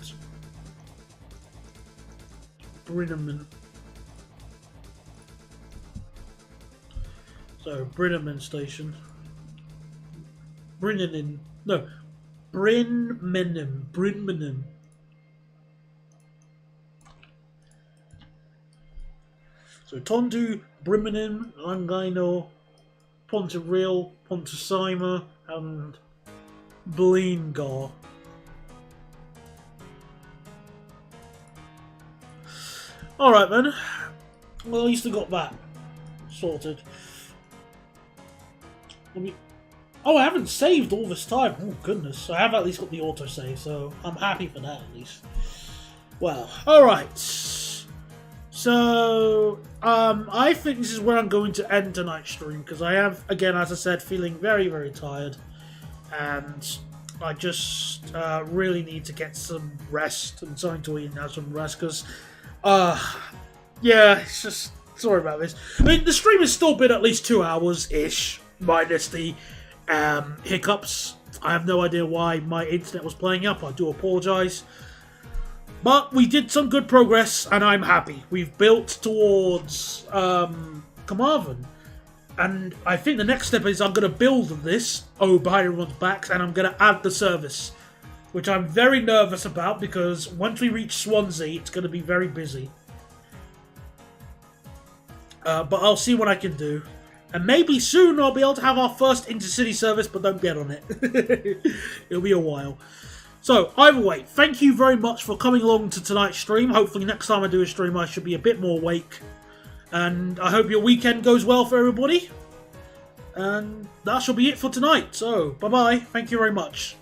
A: Brinneman. So, Brinneman Station. Brinneman. No. Brinmenham. Brinmenham. So, Tondu, Brinmenham, Langaino, Pontyrill, Pontycima, and Blengar. Alright then. Well, at least I got that sorted. Oh, I haven't saved all this time. Oh, goodness. I have at least got the autosave, so I'm happy for that, at least. Well, alright. So, I think this is where I'm going to end tonight's stream, because I am, again, as I said, feeling very, very tired. And I just really need to get some rest and something to eat and have some rest, because, yeah, it's just, sorry about this. I mean, the stream has still been at least 2 hours-ish, minus the hiccups. I have no idea why my internet was playing up. I do apologise. But we did some good progress, and I'm happy. We've built towards Carmarthen. And I think the next step is I'm going to build this behind everyone's backs, and I'm going to add the service. Which I'm very nervous about, because once we reach Swansea, it's going to be very busy. But I'll see what I can do. And maybe soon I'll be able to have our first intercity service, but don't bet on it. It'll be a while. So, either way, thank you very much for coming along to tonight's stream. Hopefully next time I do a stream I should be a bit more awake. And I hope your weekend goes well for everybody. And that shall be it for tonight. So, bye-bye. Thank you very much.